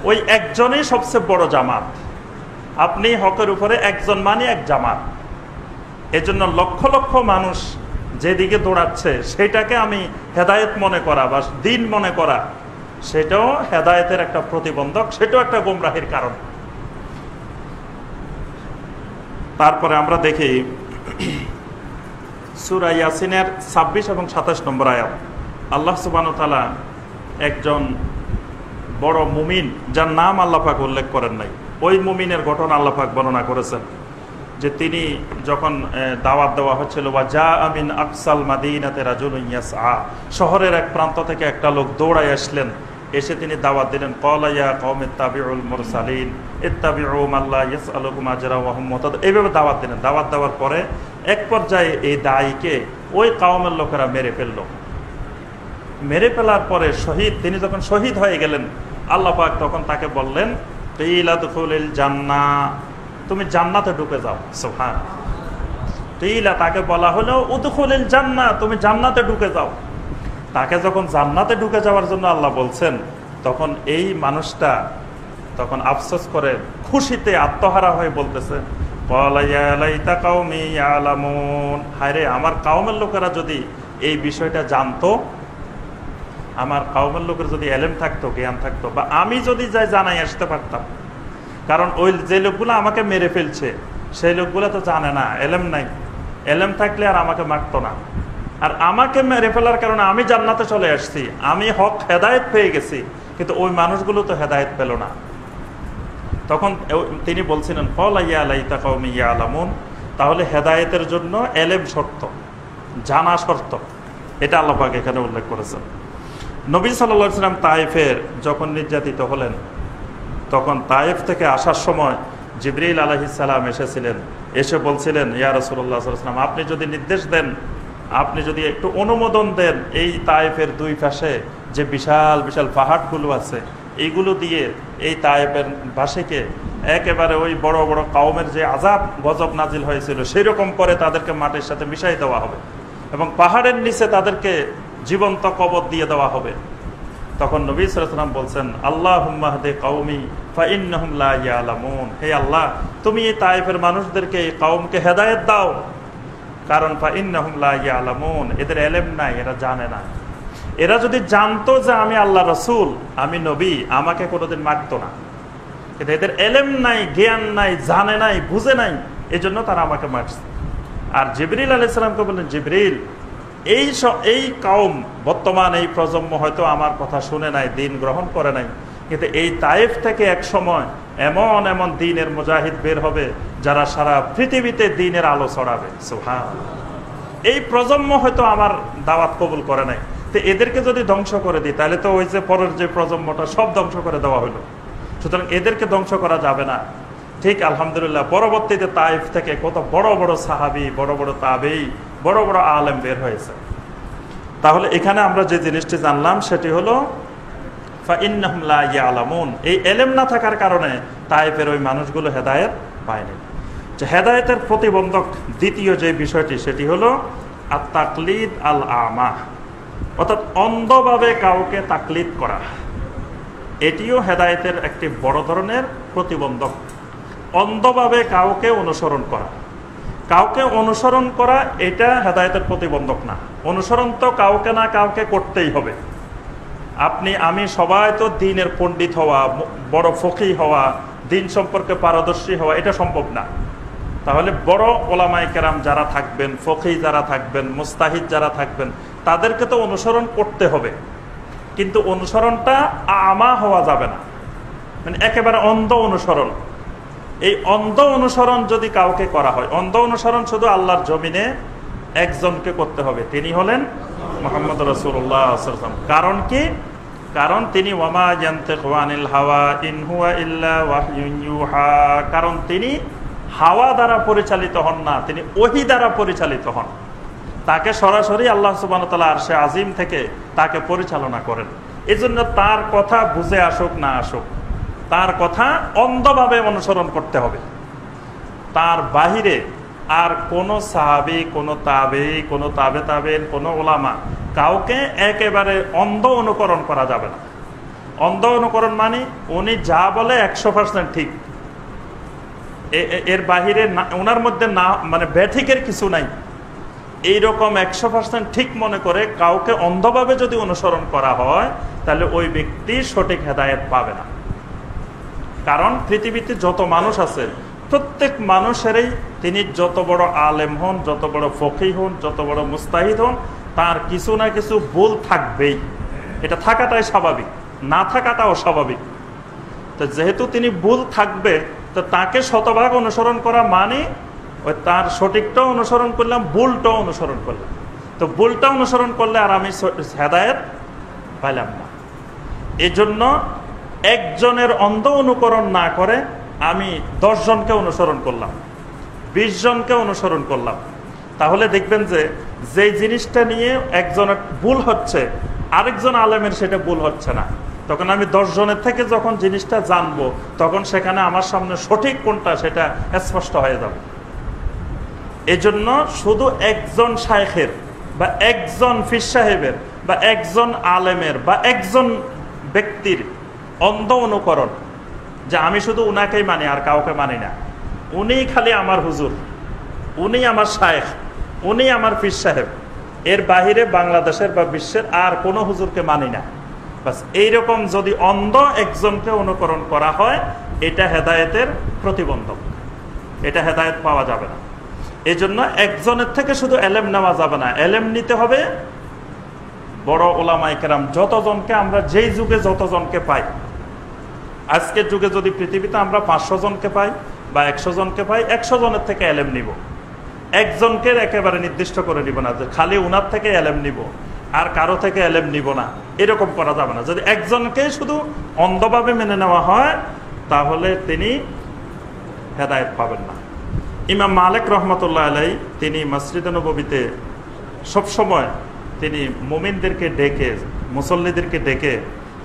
ওই একজনই সবচেয়ে বড় জামাত। আপনি হকের উপরে একজন মানে এক জামাত। এজন্য লক্ষ লক্ষ মানুষ যেদিকে দৌড়াচ্ছে সেটাকে আমি হেদায়েত মনে করা বা দিন মনে করা, সেটাও হেদায়েতের একটা প্রতিবন্ধক, সেটাও একটা গোমরাহির কারণ। তারপরে আমরা দেখি সূরা ইয়াসিনের 26 এবং 27 নম্বর আয়াত। আল্লাহ সুবহানাহু ওয়া তাআলা একজন বড় মুমিন, যার নাম আল্লাহ পাক উল্লেখ করেন নাই, ওই মুমিনের ঘটনা আল্লাহ পাক বর্ণনা করেছেন যে তিনি যখন দাওয়াত দেওয়া হচ্ছিল, ওয়া জাআ মিন আকসাল মাদিনাতি রাজুলুন ইয়াসআ, শহরের এক প্রান্ত থেকে একটা লোক দৌড়ায় আসলেন, এসে তিনি দাওয়াত দিলেন, ক্বালা ইয়া কওমি ইত্তাবিউল মুরসালিন ইত্তাবিউ মান লা ইয়াসআলুকুম আজরা ওয়া হুম মুহতাদুন। এইভাবে দাওয়াত দিলেন। দাওয়াত দেওয়ার পরে এক পর্যায়ে এই দায়ীকে ওই কওমের লোকেরা মেরে ফেলল। মেরে ফেলার পরে শহীদ, তিনি যখন শহীদ হয়ে গেলেন, আল্লাহ পাক তখন তাকে বললেন, কিলা দুখুলিল জান্নাহ, তুমি জান্নাতে ঢুকে যাও। সুবহান। কিলা, তাকে বলা হলো উদখুলিল জান্নাহ, তুমি জান্নাতে ঢুকে যাও। তাকে যখন জান্নাতে ঢুকে যাওয়ার জন্য আল্লাহ বলছেন, তখন এই মানুষটা তখন আফসোস করে খুশিতে আত্মহারা হয়ে বলতেছে, ক্বালা ইয়া লাইতা কওমি ইয়ালামুন, হায়রে আমার কওমের লোকেরা যদি এই বিষয়টা জানতো, আমার কওমের লোকের যদি এলেম থাকতো, জ্ঞান থাকতো, বা আমি যদি যাই জানাই আসতে পারতাম। কারণ ওই যে লোকগুলো আমাকে মেরে ফেলছে, সেই লোকগুলো তো জানে না, এলেম নাই। এলেম থাকলে আর আমাকে মারতো না। আর আমাকে মেরে ফেলার কারণে আমি জান্নাতে চলে আসছি, আমি হক হেদায়েত পেয়ে গেছি, কিন্তু ওই মানুষগুলো তো হেদায়েত পেল না। তখন তিনি বলছিলেন, ক্বালা ইয়া লাইতা কওমি ইয়ালামুন, তাহলে হেদায়েতের জন্য এলেম শর্ত, জানা শর্ত। এটা আল্লাহ পাক এখানে উল্লেখ করেছেন। নবী সাল্লাল্লাহু আলাইহি ওয়াসাল্লাম তায়েফের যখন নির্যাতিত হলেন, তখন তায়েফ থেকে আসার সময় জিবরিল আলাইহিস সালাম এসেছিলেন। এসে বলছিলেন, ইয়া রাসূলুল্লাহ সাল্লাল্লাহু আলাইহি ওয়াসাল্লাম, আপনি যদি নির্দেশ দেন, আপনি যদি একটু অনুমোদন দেন, এই তায়েফের দুই পাশে যে বিশাল বিশাল পাহাড়গুলো আছে, এইগুলো দিয়ে এই তায়েফের বাসীকে একেবারে ওই বড় বড় কওমের যে আযাব গজব নাজিল হয়েছিল সেরকম করে তাদেরকে মাটির সাথে মিশাই দেওয়া হবে, এবং পাহাড়ের নিচে তাদেরকে জীবন্ত কবর দিয়ে দেওয়া হবে। তখন নবী সাল্লাল্লাহু আলাইহি ওয়াসাল্লাম বলছেন, আল্লাহুম্মা হদি কওমি ফাইন্নাহুম লা ইয়ালামুন, হে আল্লাহ, তুমি এই তায়েফের মানুষদেরকে, এই কওমকে হেদায়েত দাও, কারণ ফাইন্নাহুম লা ইয়ালামুন, এদের এলেম নাই, এরা জানে না। এরা যদি জানতো যে আমি আল্লাহ রাসূল, আমি নবী, আমাকে কোনোদিন মারতো না, কিন্তু এদের এলেম নাই, জ্ঞান নাই, জানে নাই, বুঝে নাই, এজন্য তারা আমাকে মারছে। আর জিবরিল আলাইহিস সালামকে বললেন, জিবরিল, এই কওম, বর্তমান এই প্রজন্ম হয়তো আমার কথা শুনে নাই, দিন গ্রহণ করে নাই, কিন্তু এই তায়েফ থেকে এক সময় এমন এমন দ্বীনের মুজাহিদ বের হবে যারা সারা পৃথিবীতে দ্বীনের আলো ছড়াবে। সুবহানাল্লাহ। এই প্রজন্ম হয়তো আমার দাওয়াত কবুল করে নাই, তো এদেরকে যদি ধ্বংস করে দিই, তাহলে তো ওই যে পরের যে প্রজন্মটা সব ধ্বংস করে দেওয়া হলো। সুতরাং এদেরকে ধ্বংস করা যাবে না। ঠিক আলহামদুলিল্লাহ, পরবর্তীতে তায়েফ থেকে কত বড় বড় সাহাবী, বড় বড় তাবেঈ, বড় বড় আলেম বের হয়েছে। তাহলে এখানে আমরা যে জিনিসটি জানলাম সেটি হলো ফাইন্নাহুম লা ইয়ালামুন, এই এলেম না থাকার কারণে তায়েফের ওই মানুষগুলো হেদায়েত পায়নি। যে হেদায়েতের প্রতিবন্ধক দ্বিতীয় যে বিষয়টি, সেটি হলো আত-তাকলিদ আল আমা, অর্থাৎ অন্ধভাবে কাউকে তাকলিদ করা। এটিও হেদায়েতের একটি বড় ধরনের প্রতিবন্ধক। অন্ধভাবে কাউকে অনুসরণ করা, কাউকে অনুসরণ করা এটা হেদায়েতের প্রতিবন্ধক না। অনুসরণ তো কাউকে না কাউকে করতেই হবে। আপনি আমি সবাই তো দ্বীনের পণ্ডিত হওয়া, বড় ফকিহ হওয়া, দ্বীন সম্পর্কে পারদর্শী হওয়া এটা সম্ভব না। তাহলে বড় ওলামায়ে কেরাম যারা থাকবেন, ফকিহ যারা থাকবেন, মুস্তাহিদ যারা থাকবেন, তাদেরকে তো অনুসরণ করতে হবে, কিন্তু অনুসরণটা আমা হওয়া যাবে না, মানে একেবারে অন্ধ অনুসরণ। এই অন্ধ অনুসরণ যদি কাউকে করা হয়, অন্ধ অনুসরণ শুধু আল্লাহর জমিনে একজনকে করতে হবে, তিনি হলেন মুহাম্মদ রাসূলুল্লাহ সাল্লাল্লাহু আলাইহি ওয়াসাল্লাম। কারণ কি? কারণ তিনি ওয়ামা ইয়ানতিকু আনিল হাওয়া ইন হুয়া ইল্লা ওয়াহয়ুন ইউহা, কারণ তিনি হাওয়া দ্বারা পরিচালিত হন না, তিনি ওহী দ্বারা পরিচালিত হন। তাকে সরাসরি আল্লাহ সুবহানাহু ওয়া তাআলা আরশে আজিম থেকে তাকে পরিচালনা করেন। এজন্য তার কথা বুঝে আসুক না আসুক, তার কথা অন্ধভাবে অনুসরণ করতে হবে। তার বাহিরে আর কোনো সাহাবী, কোনো তাবেঈ, কোনো তাবে তাবেঈন, কোনো উলামা, কাউকে একেবারে অন্ধ অনুকরণ করা যাবে না। অন্ধ অনুকরণ মানে উনি যা বলে 100% ঠিক, এর বাহিরে ওনার মধ্যে না, মানে ব্যাঠিকের কিছু নাই, এইরকম 100% ঠিক মনে করে কাউকে অন্ধভাবে যদি অনুসরণ করা হয়, তাহলে ওই ব্যক্তি সঠিক হেদায়েত পাবে না। কারণ পৃথিবীতে যত মানুষ আছে প্রত্যেক মানুষেরই, তিনি যত বড় আলেম হন, যত বড় ফকিহ হন, যত বড় মুস্তাহিদ হন, তার কিছু না কিছু ভুল থাকবেই। এটা থাকাটাই স্বাভাবিক, না থাকাটাও স্বাভাবিক। তো যেহেতু তিনি ভুল থাকবে, তো তাকে শতভাগ অনুসরণ করা মানে ওই তার সঠিকটাও অনুসরণ করলাম, ভুলটাও অনুসরণ করলাম। তো ভুলটা অনুসরণ করলে আর আমি হেদায়েত পাইলাম না। এই জন্য একজনের অন্ধ অনুকরণ না করে আমি 10 জনকে অনুসরণ করলাম, 20 জনকে অনুসরণ করলাম, তাহলে দেখবেন যে যেই জিনিসটা নিয়ে একজনের ভুল হচ্ছে আরেকজন আলেমের সেটা ভুল হচ্ছে না। তখন আমি 10 জনের থেকে যখন জিনিসটা জানবো, তখন সেখানে আমার সামনে সঠিক কোনটা সেটা স্পষ্ট হয়ে যাবে। এজন্য শুধু একজন শায়েখের বা একজন পীর সাহেবের বা একজন আলেমের বা একজন ব্যক্তির অন্ধ অনুকরণ, যে আমি শুধু উনাকেই মানি আর কাউকে মানি না, উনিই খালি আমার হুজুর, উনি আমার শায়েখ, উনি আমার পীর সাহেব, এর বাহিরে বাংলাদেশের বা বিশ্বের আর কোনো হুজুরকে মানি না, বাস এইরকম যদি অন্ধ একজনকে অনুকরণ করা হয়, এটা হেদায়েতের প্রতিবন্ধক, এটা হেদায়েত পাওয়া যাবে না। এই জন্য একজনের থেকে শুধু এলেম নেওয়া যাবে না, এলেম নিতে হবে বড় ওলামায়ে কেরাম যতজনকে আমরা যেই যুগে যতজনকে পাই। আজকের যুগে যদি পৃথিবীতে আমরা 500 জনকে পাই বা 100 জনকে পাই, 100 জনের থেকে এলেম নিব, একজনকে একেবারে নির্দিষ্ট করে নিব না যে খালি উনার থেকে এলেম নিব আর কারো থেকে এলেম নিব না, এরকম করা যাবে না। যদি একজনকে শুধু অন্ধভাবে মেনে নেওয়া হয়, তাহলে তিনি হেদায়েত পাবেন না। ইমাম মালিক রহমতুল্লাহ আলাইহি তিনি মসজিদে নববীতে সবসময় তিনি মুমিনদেরকে ডেকে, মুসল্লিদেরকে ডেকে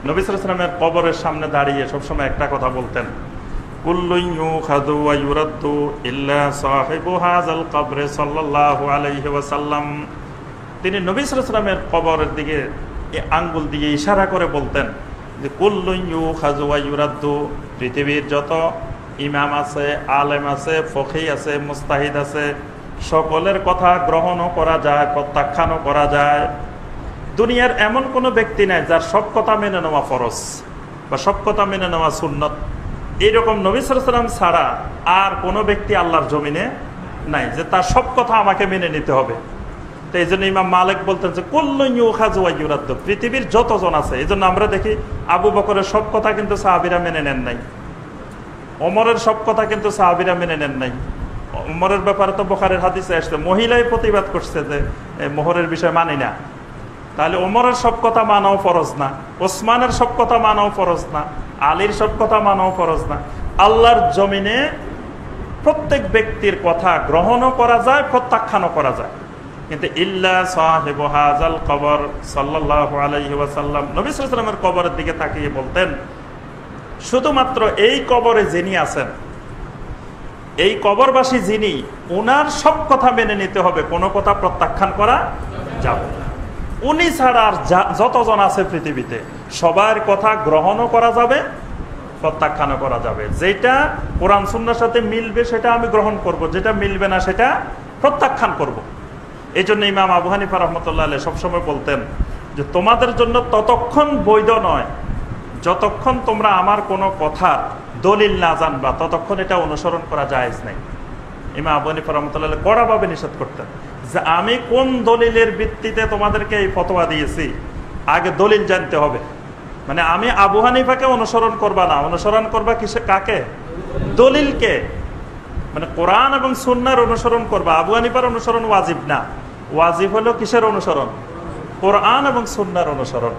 নবী সাল্লাল্লাহু আলাইহি ওয়াসাল্লামের কবরের সামনে দাঁড়িয়ে সবসময় একটা কথা বলতেন, কুল্লু ইউখাযু ওয়া ইউরাদ্দু ইল্লা সাহিবু হাযাল কবর সাল্লাল্লাহু আলাইহি ওয়াসাল্লাম। তিনি নবী সাল্লাল্লাহু আলাইহি ওয়াসাল্লামের কবরের দিকে আঙ্গুল দিয়ে ইশারা করে বলতেন যে কুল্লু ইউখাযু ওয়া ইউরাদ্দু, পৃথিবীর যত ইমাম আছে, আলেম আছে, ফকিহ আছে, মুস্তাহিদ আছে, সকলের কথা গ্রহণও করা যায়, প্রত্যাখ্যানও করা যায়। দুনিয়ার এমন কোনো ব্যক্তি নাই যার সব কথা মেনে নেওয়া ফরজ বা সব কথা মেনে নেওয়া সুন্নত। এইরকম নবী সাল্লাল্লাহু আলাইহি ওয়াসাল্লাম ছাড়া আর কোনো ব্যক্তি আল্লাহর জমিনে নাই যে তার সব কথা আমাকে মেনে নিতে হবে। তো এই জন্য ইমাম মালিক বলতেন যে কুল্লু ইউখাযু ওয়া ইউরাদ্দু, পৃথিবীর যতজন আছে। এই জন্য আমরা দেখি আবু বকরের সব কথা কিন্তু সাহাবীরা মেনে নেন নাই, ওমরের সব কথা কিন্তু সাহাবীরা মেনে নেন নাই। ওমরের ব্যাপারে তো বুখারীর হাদিসে আসছে, মহিলাই প্রতিবাদ করছে যে মোহরের বিষয় মানি না। তাহলে ওমরের সব কথা মানাও ফরজ না, ওসমানের সব কথা মানাও ফরজ না, আলীর সব কথা মানাও ফরজ না। আল্লাহর জমিনে প্রত্যেক ব্যক্তির কথা গ্রহণও করা যায়, প্রত্যাখ্যানও করা যায়, কিন্তু ইল্লা সাহিবু হাযাল কবর সাল্লাল্লাহু আলাইহি ওয়াসাল্লাম। নবী সাল্লাল্লাহু আলাইহি ওয়াসাল্লামের কবরের দিকে তাকিয়ে বলতেন, শুধুমাত্র এই কবরে যিনি আছেন, এই কবরবাসী যিনি, উনার সব কথা মেনে নিতে হবে, কোনো কথা প্রত্যাখ্যান করা যাবে না। উনি ছাড়া আর যতজন আছে পৃথিবীতে সবার কথা গ্রহণও করা যাবে, প্রত্যাখ্যানও করা যাবে। যেটা কোরআন সুন্নাহর সাথে মিলবে সেটা আমি গ্রহণ করব, যেটা মিলবে না সেটা প্রত্যাখ্যান করব। এই জন্য ইমাম আবু হানিফা রাহমাতুল্লাহ আলাইহি সবসময় বলতেন যে তোমাদের জন্য ততক্ষণ বৈধ নয় যতক্ষণ তোমরা আমার কোনো কথা দলিল না জানবা, ততক্ষণ এটা অনুসরণ করা জায়েজ নাই। ইমাম আবু হানিফা রাহমাতুল্লাহ আলাইহি কড়াভাবে নিষেধ করতেন যে আমি কোন দলিলের ভিত্তিতে তোমাদেরকে এই ফতোয়া দিয়েছি, আগে দলিল জানতে হবে। মানে আমি আবু হানিফাকে অনুসরণ করবা না, অনুসরণ করবা কিসে, কাকে? দলিলকে। মানে কোরআন এবং সুন্নাহর অনুসরণ করবা। আবু হানিফার অনুসরণ ওয়াজিব না, ওয়াজিব হলো কিসের অনুসরণ? কোরআন এবং সুন্নাহর অনুসরণ।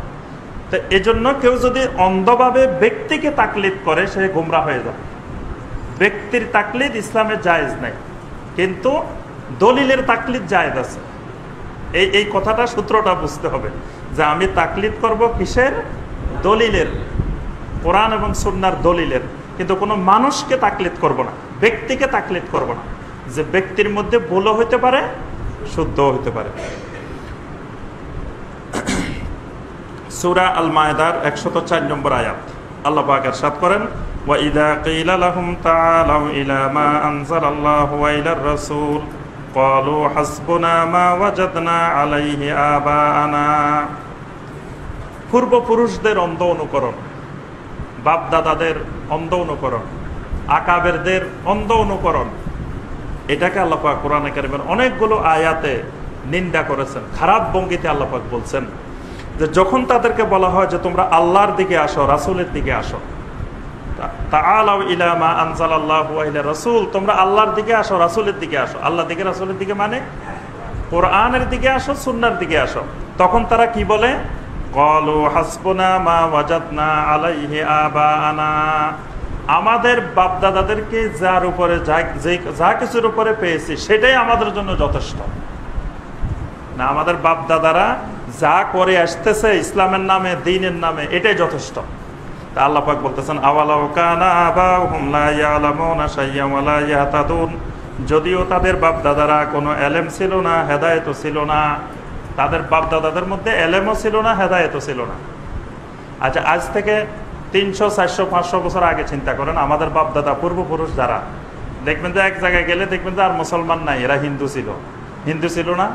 তো এজন্য কেউ যদি অন্ধভাবে ব্যক্তিকে তাকলিদ করে সে গোমরা হয়ে যায়। ব্যক্তির তাকলিদ ইসলামে জায়েজ নাই, কিন্তু দলিলের তাকলিদ জায়েজ আছে। এই কথাটা, সূত্রটা বুঝতে হবে যে আমি তাকলিদ করব কিসের? দলিলের, কোরআন এবং সুন্নাহর দলিলের। কিন্তু কোনো মানুষকে তাকলিদ করব না, ব্যক্তিকে তাকলিদ করব না, যে ব্যক্তির মধ্যে ভুলও হতে পারে, শুদ্ধও হতে পারে। সূরা আল মায়েদার 104 নম্বর আয়াত আল্লাহ পাক ইরশাদ করেন, ওয়া ইযা কিলা লাহুম তাআলাউ ইলা মা আনজালাল্লাহু ওয়া ইলার রাসূল ক্বালু হাসবুনা মা ওয়াজাদনা আলাইহি আবানা। পূর্বপুরুষদের অন্ধ অনুকরণ, বাপ দাদাদের অন্ধ অনুকরণ, আকাবেরদের অন্ধ অনুকরণ, এটাকে আল্লাহ পাক কোরআনে কারিমের অনেকগুলো আয়াতে নিন্দা করেছেন। খারাপ ভঙ্গিতে আল্লাহ পাক বলছেন যে যখন তাদেরকে বলা হয় যে তোমরা আল্লাহর দিকে আসো, রাসূলের দিকে আসো, তাআলাউ ইলা মা আনজালাল্লাহু ওয়া ইলা রাসূল, তোমরা আল্লাহর দিকে আসো, রাসূলের দিকে আসো। আল্লাহর দিকে রাসূলের দিকে মানে কোরআনের দিকে আসো, সুন্নাহর দিকে আসো। তখন তারা কি বলে? ক্বালু হাসবুনা মা ওয়াজাদনা আলাইহি আবাআনা, আমাদের বাপ দাদাদেরকে যার উপরে যা কিছুর উপরে পেয়েছি সেটাই আমাদের জন্য যথেষ্ট। না, আমাদের বাপ দাদারা যা করে আসতেছে ইসলামের নামে, দ্বীনের নামে, এটাই যথেষ্ট। তা আল্লাহ পাক বলতেছেন আওয়ালাউ কানা আবাউহুম লা ইয়ালামুনা শাইয়্যান ওয়া লা ইয়াহতাদুন, যদিও তাদের বাপ দাদারা কোনো এলেম ছিল না, হেদায়েতও ছিল না। তাদের বাপ দাদাদের মধ্যে এলেমও ছিল না, হেদায়েতও ছিল না। আচ্ছা, আজ থেকে 300, 400, 500 বছর আগে চিন্তা করেন, আমাদের বাপ দাদা পূর্বপুরুষ যারা, দেখবেন যে এক জায়গায় গেলে দেখবেন যে আর মুসলমান নাই, এরা হিন্দু ছিল। হিন্দু ছিল না?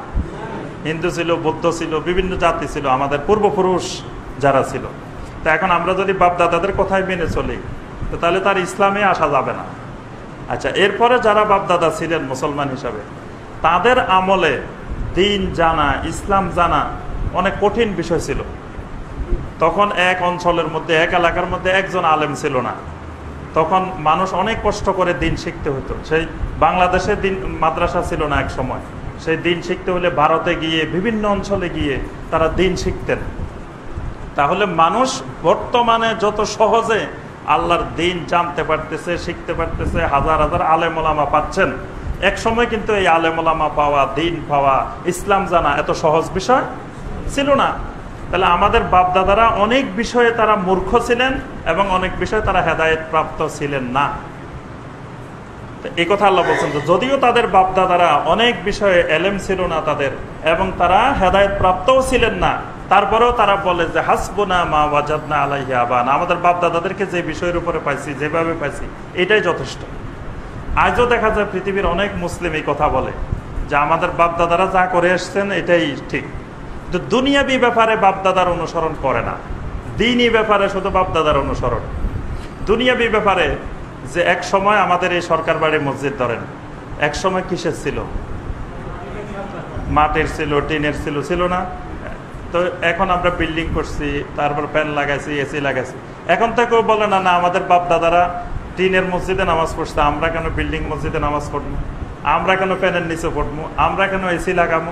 হিন্দু ছিল, বৌদ্ধ ছিল, বিভিন্ন জাতি ছিল আমাদের পূর্বপুরুষ যারা ছিল। তা এখন আমরা যদি বাপ দাদাদের কথাই মেনে চলি, তো তাহলে তার ইসলামে আসা যাবে না। আচ্ছা, এরপরে যারা বাপ দাদা ছিলেন মুসলমান হিসাবে, তাদের আমলে দ্বীন জানা, ইসলাম জানা অনেক কঠিন বিষয় ছিল। তখন এক অঞ্চলের মধ্যে, এক এলাকার মধ্যে একজন আলেম ছিল না। তখন মানুষ অনেক কষ্ট করে দ্বীন শিখতে হতো। সেই বাংলাদেশে দ্বীন মাদ্রাসা ছিল না এক সময়। সেই দ্বীন শিখতে হলে ভারতে গিয়ে, বিভিন্ন অঞ্চলে গিয়ে তারা দ্বীন শিখতেন। তাহলে মানুষ বর্তমানে যত সহজে আল্লাহর দ্বীন জানতে পারতেছে, শিখতে পারতেছে, হাজার হাজার আলেম ওলামা পাচ্ছেন, এক সময় কিন্তু এই আলেম ওলামা পাওয়া, দ্বীন পাওয়া, ইসলাম জানা এত সহজ বিষয় ছিল না। তাহলে আমাদের বাপ দাদারা অনেক বিষয়ে তারা মূর্খ ছিলেন এবং অনেক বিষয়ে তারা হেদায়েত প্রাপ্ত ছিলেন না। এই কথা আল্লাহ বলছেন, যদিও তাদের বাপ দাদারা অনেক বিষয়ে এলেম ছিল না তাদের, এবং তারা হেদায়েত প্রাপ্তও ছিলেন না, তারপরেও তারা বলে যে হাসবুনা মা ওয়াজাদনা আলাইহি আবানা, আমাদের বাপ দাদাদেরকে যে বিষয়ের উপরে পাইছি, যেভাবে পাইছি, এটাই যথেষ্ট। আজও দেখা যায় পৃথিবীর অনেক মুসলিম এই কথা বলে যে আমাদের বাপ দাদারা যা করে আসছেন এটাই ঠিক। তো দুনিয়াবি ব্যাপারে বাপ দাদার অনুসরণ করে না, দ্বীনি ব্যাপারে শুধু বাপ দাদার অনুসরণ। দুনিয়াবি ব্যাপারে যে এক সময় আমাদের এই সরকার বাড়ি মসজিদ ধরেন, এক সময় কিসের ছিল? মাটির ছিল, টিনের ছিল, ছিল না? তো এখন আমরা বিল্ডিং করছি, তারপর ফ্যান লাগাইছি, এসি লাগাইছি। এখন তো কেউ বলে না, না আমাদের বাপ দাদারা টিনের মসজিদে নামাজ পড়ছে, আমরা কেন বিল্ডিং মসজিদে নামাজ পড়বো? আমরা কেন ফ্যানের নিচে পড়বো? আমরা কেন এসি লাগাবো?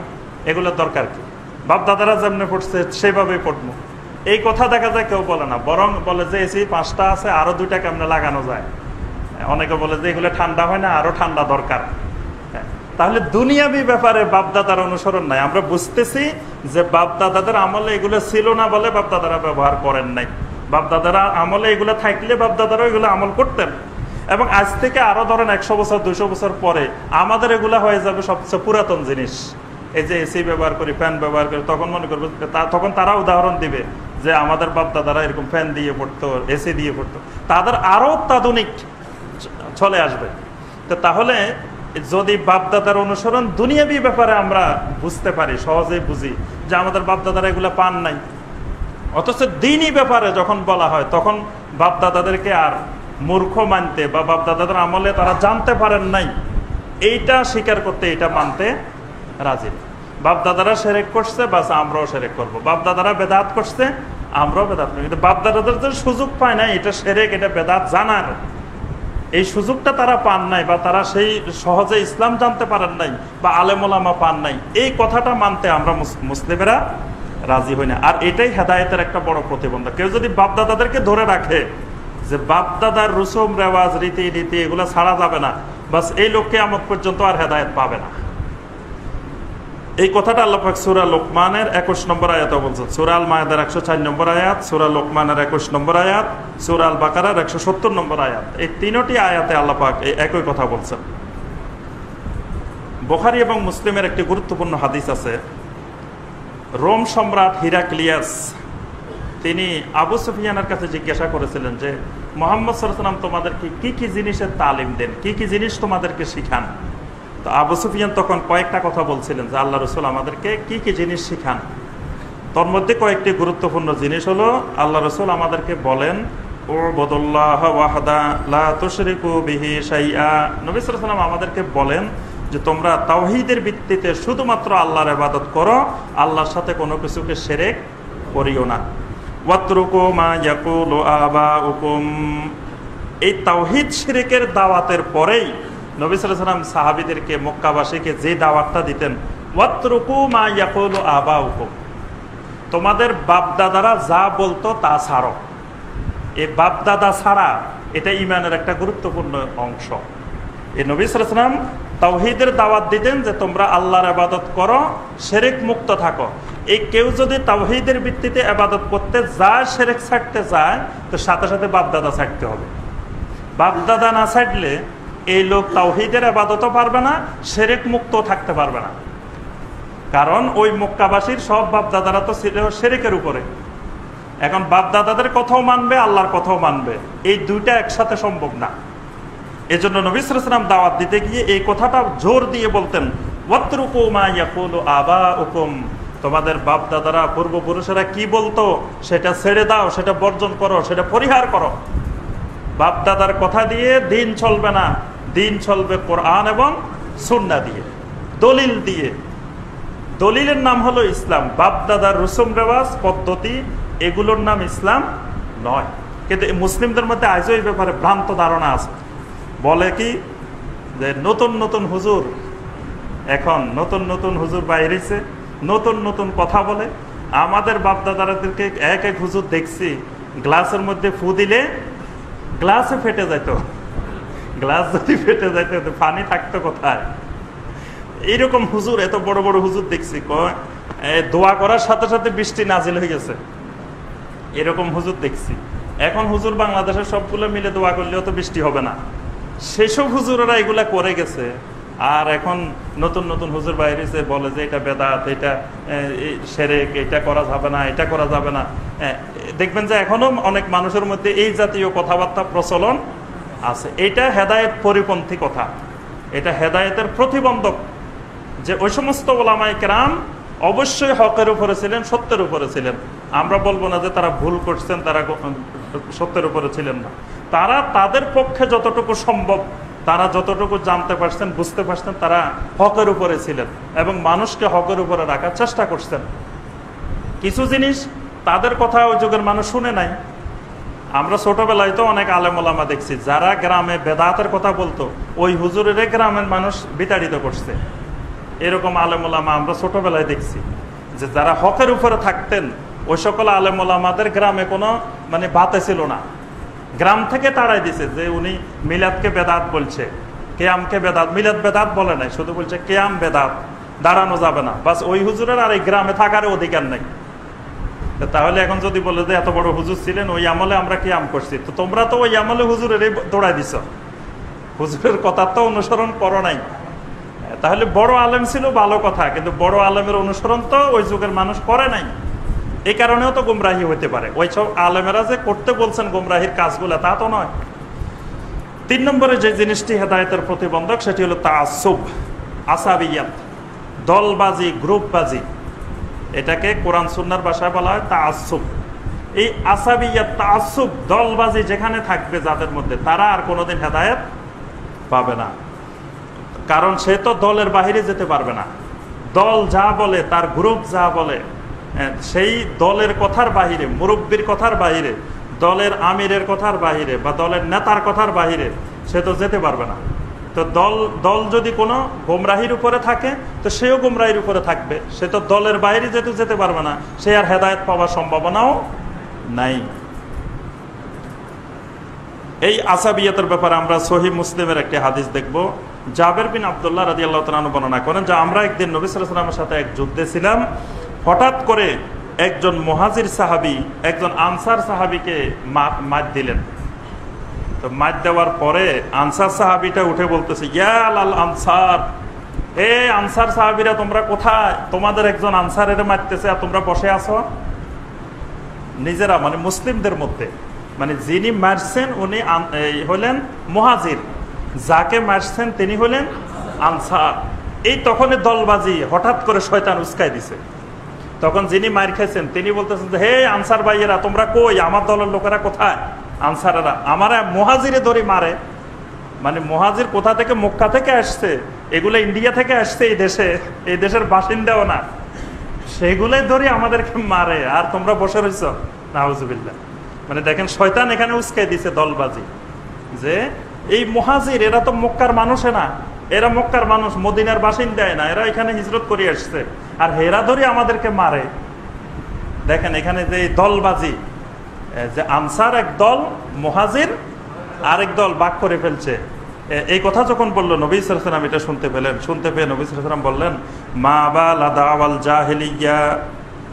এগুলোর দরকার কি? বাপ দাদারা যেমনি পড়ছে সেভাবেই পড়বো, এই কথা দেখা যায় কেউ বলে না। বরং বলে যে এসি 5টা আছে, আরো 2টা কেমনে লাগানো যায়। অনেকে বলে যে এগুলো ঠান্ডা হয় না, আরো ঠান্ডা দরকার। তাহলে দুনিয়াবি ব্যাপারে বাপদাদার অনুসরণ নাই। আমরা বুঝতেছি যে বাপদাদাদের আমলে এগুলো ছিল না বলে বাপদাদারা ব্যবহার করেন নাই। বাপদাদারা আমলে এগুলো থাকলে বাপদাদারা এগুলো আমল করতেন। এবং আজ থেকে আরো ধরেন 100 বছর 200 বছর পরে আমাদের এগুলা হয়ে যাবে সবচেয়ে পুরাতন জিনিস। এই যে এসি ব্যবহার করি, ফ্যান ব্যবহার করি, তখন মনে করবে, তখন তারা উদাহরণ দিবে যে আমাদের বাপদাদারা এরকম ফ্যান দিয়ে পড়তো, এসি দিয়ে পড়তো, তাদের আরো অত্যাধুনিক চলে আসবে। তো তাহলে যদি বাপদাদার অনুসরণ দুনিয়াবি ব্যাপারে আমরা বুঝতে পারি, সহজেই বুঝি যে আমাদের বাপদাদারা এগুলো পান নাই, অথচ দ্বীনি ব্যাপারে যখন বলা হয় তখন বাপদাদাদেরকে আর মূর্খ মানতে বা বাপদাদাদের আমলে তারা জানতে পারেন নাই, এইটা স্বীকার করতে, এটা মানতে রাজি। বাপদাদারা শিরক করছে, বাস আমরাও শিরক করবো। বাপদাদারা বেদাত করছে, আমরাও বেদাত করবো। কিন্তু বাপদাদাদের যে সুযোগ পায় না এটা শিরক, এটা বেদাত জানার, এই সুযোগটা তারা পান নাই, বা তারা সেই সহজে ইসলাম জানতে পারেন নাই, বা আলেম ওলামা পান নাই, এই কথাটা মানতে আমরা মুসলিমেরা রাজি হই না। আর এটাই হেদায়েতের একটা বড় প্রতিবন্ধক। কেউ যদি বাপদাদাদেরকে ধরে রাখে যে বাপদাদার রসুম রেওয়াজ, রীতি নীতি এগুলো ছাড়া যাবে না, বাস এই লোককে কিয়ামত পর্যন্ত আর হেদায়েত পাবে না। এই কথাটা আল্লাহ পাক সূরা লোকমানের 21 নম্বর আয়াতে বলছেন, সূরা আল মায়েদার 104 নম্বর আয়াত, সূরা লোকমানের 21 নম্বর আয়াত, সূরা আল বাকারার 170 নম্বর আয়াত। এই তিনটি আয়াতে আল্লাহ পাক এই একই কথা বলছেন। বুখারী এবং মুসলিমের একটি গুরুত্বপূর্ণ হাদিস আছে। রোম সম্রাট হিরাক্লিয়াস তিনি আবু সুফিয়ানের কাছে জিজ্ঞাসা করেছিলেন যে মুহাম্মদ সাল্লাল্লাহু আলাইহি ওয়াসাল্লাম তোমাদেরকে কি কি জিনিসের তালিম দেন, কি কি জিনিস তোমাদেরকে শিখান? তো আবু সুফিয়ান তখন কয়েকটা কথা বলছিলেন যে আল্লাহ রাসূল আমাদেরকে কি কি জিনিস শিখান। তোর মধ্যে কয়েকটি গুরুত্বপূর্ণ জিনিস হলো, আল্লাহ রাসূল আমাদেরকে বলেন উবুদুল্লাহ ওয়াহদা লা তুশরিকু বিহি শাইআ। নবী সাল্লাল্লাহু আলাইহি ওয়াসাল্লাম আমাদেরকে বলেন যে তোমরা তাওহীদের ভিত্তিতে শুধুমাত্র আল্লাহর ইবাদত করো, আল্লাহর সাথে কোনো কিছুকে শিরক করিও না। ওয়াতরুকু মা ইয়াকুলু আবাউকুম। এই তাওহীদ শিরকের দাওয়াতের পরেই নবী সাল্লাল্লাহু আলাইহি ওয়াসাল্লাম সাহাবীদেরকে, মক্কাবাসীকে যে দাওয়াতটা দিতেন, ওয়াতরুকু মা ইয়াকুলু আবাউকুম, তোমাদের বাপদাদারা যা বলতো তা ছাড়ো। এই বাপদাদা ছাড়া এটা ঈমানের একটা গুরুত্বপূর্ণ অংশ। এই নবী সাল্লাল্লাহু আলাইহি ওয়াসাল্লাম তাওহীদের দাওয়াত দিতেন যে তোমরা আল্লাহর ইবাদত করো, শিরক মুক্ত থাকো। এই কেউ যদি তাওহীদের ভিত্তিতে ইবাদত করতে যায়, শিরক ছাড়তে যায়, তো সাথে সাথে বাপদাদা ছাড়তে হবে। বাপদাদা না ছাড়লে এই লোক তাওহীদের ইবাদতও পারবে না, শিরক মুক্ত থাকতে পারবে না। কারণ ওই মক্কাবাসীর সব বাপদাদারা তো ছিল শিরকের উপরে। এখন বাপদাদাদের কথাও মানবে, আল্লাহর কথাও মানবে, এই দুইটা একসাথে সম্ভব না। এজন্য নবী সাল্লাল্লাহু আলাইহি ওয়াসাল্লাম দাওয়াত দিতে গিয়ে এই কথাটা জোর দিয়ে বলতেন, ওয়াতরুকু মা ইয়াকুলু আবাউকুম, তোমাদের বাপদাদারা, পূর্বপুরুষেরা কি বলতো সেটা ছেড়ে দাও, সেটা বর্জন করো, সেটা পরিহার করো। বাপদাদার কথা দিয়ে দিন চলবে না, দিন চলবে কোরআন এবং সুন্নাহ দিয়ে, দলিল দিয়ে। দলিলের নাম হলো ইসলাম। বাপদাদার রসুম রেওয়াজ, পদ্ধতি, এগুলোর নাম ইসলাম নয়। কিন্তু মুসলিমদের মধ্যে আজও এই ব্যাপারে ভ্রান্ত ধারণা আছে। বলে কি যে নতুন নতুন হুজুর, এখন নতুন নতুন হুজুর বাইরেছে, নতুন নতুন কথা বলে। আমাদের বাপদাদাদেরকে এক এক হুজুর দেখছি গ্লাসের মধ্যে ফু দিলে গ্লাসে ফেটে যেত। গ্লাস যদি ফেটে যেত পানি থাকতো কোথায়? এইরকম হুজুর, এত বড় বড় হুজুর দেখছি, দোয়া করার সাথে সাথে বৃষ্টি নাজিল হয়ে গেছে, এরকম হুজুর দেখছি। এখন হুজুর বাংলাদেশের সবগুলো মিলে দোয়া করলেও তো বৃষ্টি হবে না। সেসব হুজুরেরা এগুলা করে গেছে। আর এখন নতুন নতুন হুজুর বাইরে বলে যে এটা বেদাত, এটা শিরক, এটা করা যাবে না, এটা করা যাবে না। দেখবেন যে এখনো অনেক মানুষের মধ্যে এই জাতীয় কথাবার্তা প্রচলন আছে। এটা হেদায়েত পরিপন্থী কথা, এটা হেদায়েতের প্রতিবন্ধক। যে ওই সমস্ত ওলামায়ে কেরাম অবশ্যই হকের উপরে ছিলেন, সত্যের উপরে ছিলেন। আমরা বলবো না যে তারা ভুল করছেন, তারা সত্যের উপরে ছিলেন না। তারা তাদের পক্ষে যতটুকু সম্ভব, তারা যতটুকু জানতে পারছেন, বুঝতে পারছেন, তারা হকের উপরে ছিলেন এবং মানুষকে হকের উপরে রাখার চেষ্টা করছেন। কিছু জিনিস তাদের কথা ওই যুগের মানুষ শুনে নাই। আমরা ছোটবেলায় তো অনেক আলেম ওলামা দেখছি যারা গ্রামে বেদাতের কথা বলতো, ওই হুজুরের গ্রামের মানুষ বিতাড়িত করছে। এরকম আলেম ওলামা আমরা ছোটবেলায় দেখছি, যে যারা হকের উপরে থাকতেন ওই সকল আলেম ওলামাদের গ্রামে কোনো বাতে ছিল না। গ্রাম থেকে তাড়াই দিছে যে উনি মিলাদকে বেদাত বলছে, কেয়ামকে বেদাত। মিলাদ বেদাত বলে নাই, শুধু বলছে কেয়াম বেদাত, দাঁড়ানো যাবে না। বাস ওই হুজুরের আর এই গ্রামে থাকার অধিকার নেই। তাহলে এখন যদি বলে যে এত বড় হুজুর ছিলেন, ওই আমলে আমরা কেয়াম করছি, তো তোমরা তো ওই আমলে হুজুরের দৌড়াই দিছ, হুজুরের কথা তো অনুসরণ করো নাই। তাহলে বড় আলেম ছিল ভালো কথা, কিন্তু বড় আলেমের অনুসরণ তো ওই যুগের মানুষ করে নাই। এই কারণেও তো গুমরাহি হইতে পারে। ওই সব আলেমেরা যে করতে বলছেন গুমরাহির কাজগুলো, তা তো নয়। 3 নম্বরে যে জিনিসটি হেদায়েতের প্রতিবন্ধক, সেটি হলো তাআসসুব, আসাবিয়াত, দলবাজি, গ্রুপবাজি। এটাকে কোরআন সুন্নাহর ভাষায় বলা হয় তাআসসুব। এই আসাবিয়াত, তাআসসুব, দলবাজি যেখানে থাকবে যাদের মধ্যে, তারা আর কোনোদিন হেদায়েত পাবে না। কারণ সে তো দলের বাহিরে যেতে পারবে না। দল যা বলে, তার গ্রুপ যা বলে, সেই দলের কথার বাহিরে, মুরব্বীর কথার বাহিরে, দলের আমিরের কথার বাহিরে বা দলের নেতার কথার বাহিরে সে তো যেতে পারবে না। তো দল যদি কোনো গোমরাহির উপরে থাকে, তো সেও গোমরাহির উপরে থাকবে। সে তো দলের বাইরে যেতে পারবে না, সে আর হেদায়েত পাওয়ার সম্ভাবনাও নাই। এই আসাবিয়াতের ব্যাপারে আমরা সহিহ মুসলিমের একটি হাদিস দেখব। জাবের বিন আব্দুল্লাহ রাদিয়াল্লাহু তাআলা আনহু বর্ণনা করেন যে আমরা একদিন নবী সাল্লাল্লাহু আলাইহি ওয়াসাল্লামের সাথে এক যুদ্ধে ছিলাম। হঠাৎ করে একজন মুহাজির সাহাবী একজন আনসার সাহাবীকে মার দিলেন। তো মার দেওয়ার পরে আনসার সাহাবীটা উঠে বলতেছে, ইয়া আল আনসার, হে আনসার সাহাবীরা তোমরা কোথায়? তোমাদের একজন আনসারের মারতেছে আর তোমরা বসে আছো। নিজেরা মুসলিমদের মধ্যে যিনি মারছেন উনি হলেন মুহাজির, যাকে মারছেন তিনি হলেন আনসার। এই তখনই দলবাজি হঠাৎ করে শয়তান উস্কাই দিছে। তখন যিনি মার খাইছেন তিনি বলতেছেন যে হে আনসার ভাইয়েরা তোমরা কই, আমার দলের লোকেরা কোথায়? আনসারেরা আমার মুহাজিরে ধরে মারে। মানে মুহাজির কোথা থেকে? মক্কা থেকে আসছে, এগুলো ইন্ডিয়া থেকে আসছে এই দেশের বাসিন্দাও না, সেগুলোই ধরে আমাদেরকে মারে, আর তোমরা বসে রয়েছ। নাউজুবিল্লাহ। মানে দেখেন শয়তান এখানে উস্কাই দিছে দলবাজি, যে এই মুহাজির এরা তো মক্কার মানুষে না, এরা মক্কার মানুষ, মদিনার বাসিন্দায় না, এরা এখানে হিজরত করে আসছে, আর হেরা ধরে আমাদেরকে মারে। দেখেন এখানে যে দলবাজি, যে আনসার এক দল, মুহাজির আরেক দল ভাগ করে ফেলছে। এই কথা যখন বললো নবী সাল্লাল্লাহু আলাইহি ওয়াসাল্লাম এটা শুনতে পেয়ে নবী সাল্লাল্লাহু আলাইহি ওয়াসাল্লাম বললেন, মা বালা দাওয়াল জাহেলিয়া,